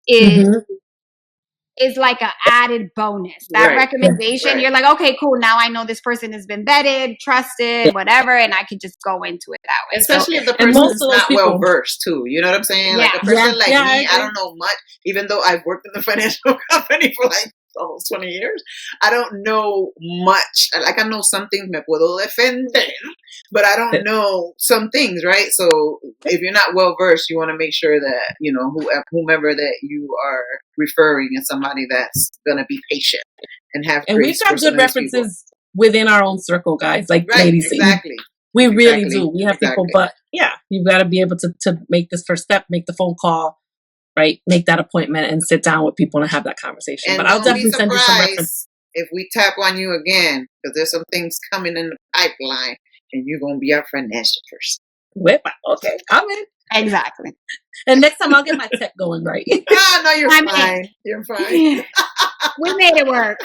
is like an added bonus. That recommendation, you're like, okay, cool. Now I know this person has been vetted, trusted, whatever, and I could just go into it that way. Especially if the person is not well versed too. You know what I'm saying? Like a person like me, I don't know much, even though I've worked in the financial company for like almost 20 years. I don't know much. Like, I know some things, me puedo defender, but I don't know some things, right? So if you're not well versed, you want to make sure that, whomever that you are referring is somebody that's going to be patient and have grace. And we've got good references within our own circle, guys, like ladies. Exactly. We really do. We have people, but you've got to be able to make this first step, make the phone call, right? Make that appointment and sit down with people and have that conversation. And but I'll definitely send you some references. If we tap on you again, because there's some things coming in the pipeline and you're going to be our financial person. Okay, I'm in. Exactly. And next time I'll get my tech going right. No, you're fine. You're fine. We made it work.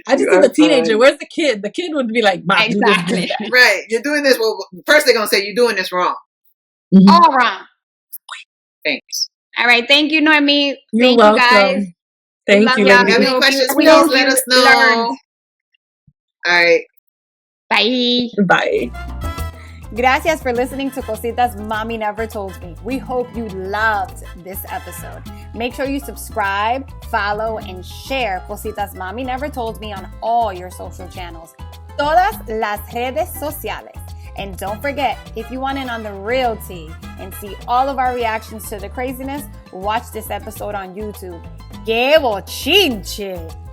I just think a teenager. Fine. Where's the kid? The kid would be like, exactly. Do this, right. You're doing this. Well, first they're going to say you're doing this wrong. All wrong. Thanks. All right. Thank you, Noemi. You're welcome. You guys. Thank you. If you have any questions, please let us know. All right. Bye. Bye. Gracias for listening to Cositas Mommy Never Told Me. We hope you loved this episode. Make sure you subscribe, follow, and share Cositas Mommy Never Told Me on all your social channels. Todas las redes sociales. And don't forget, if you want in on the real tea and see all of our reactions to the craziness, watch this episode on YouTube. ¡Qué bochinche!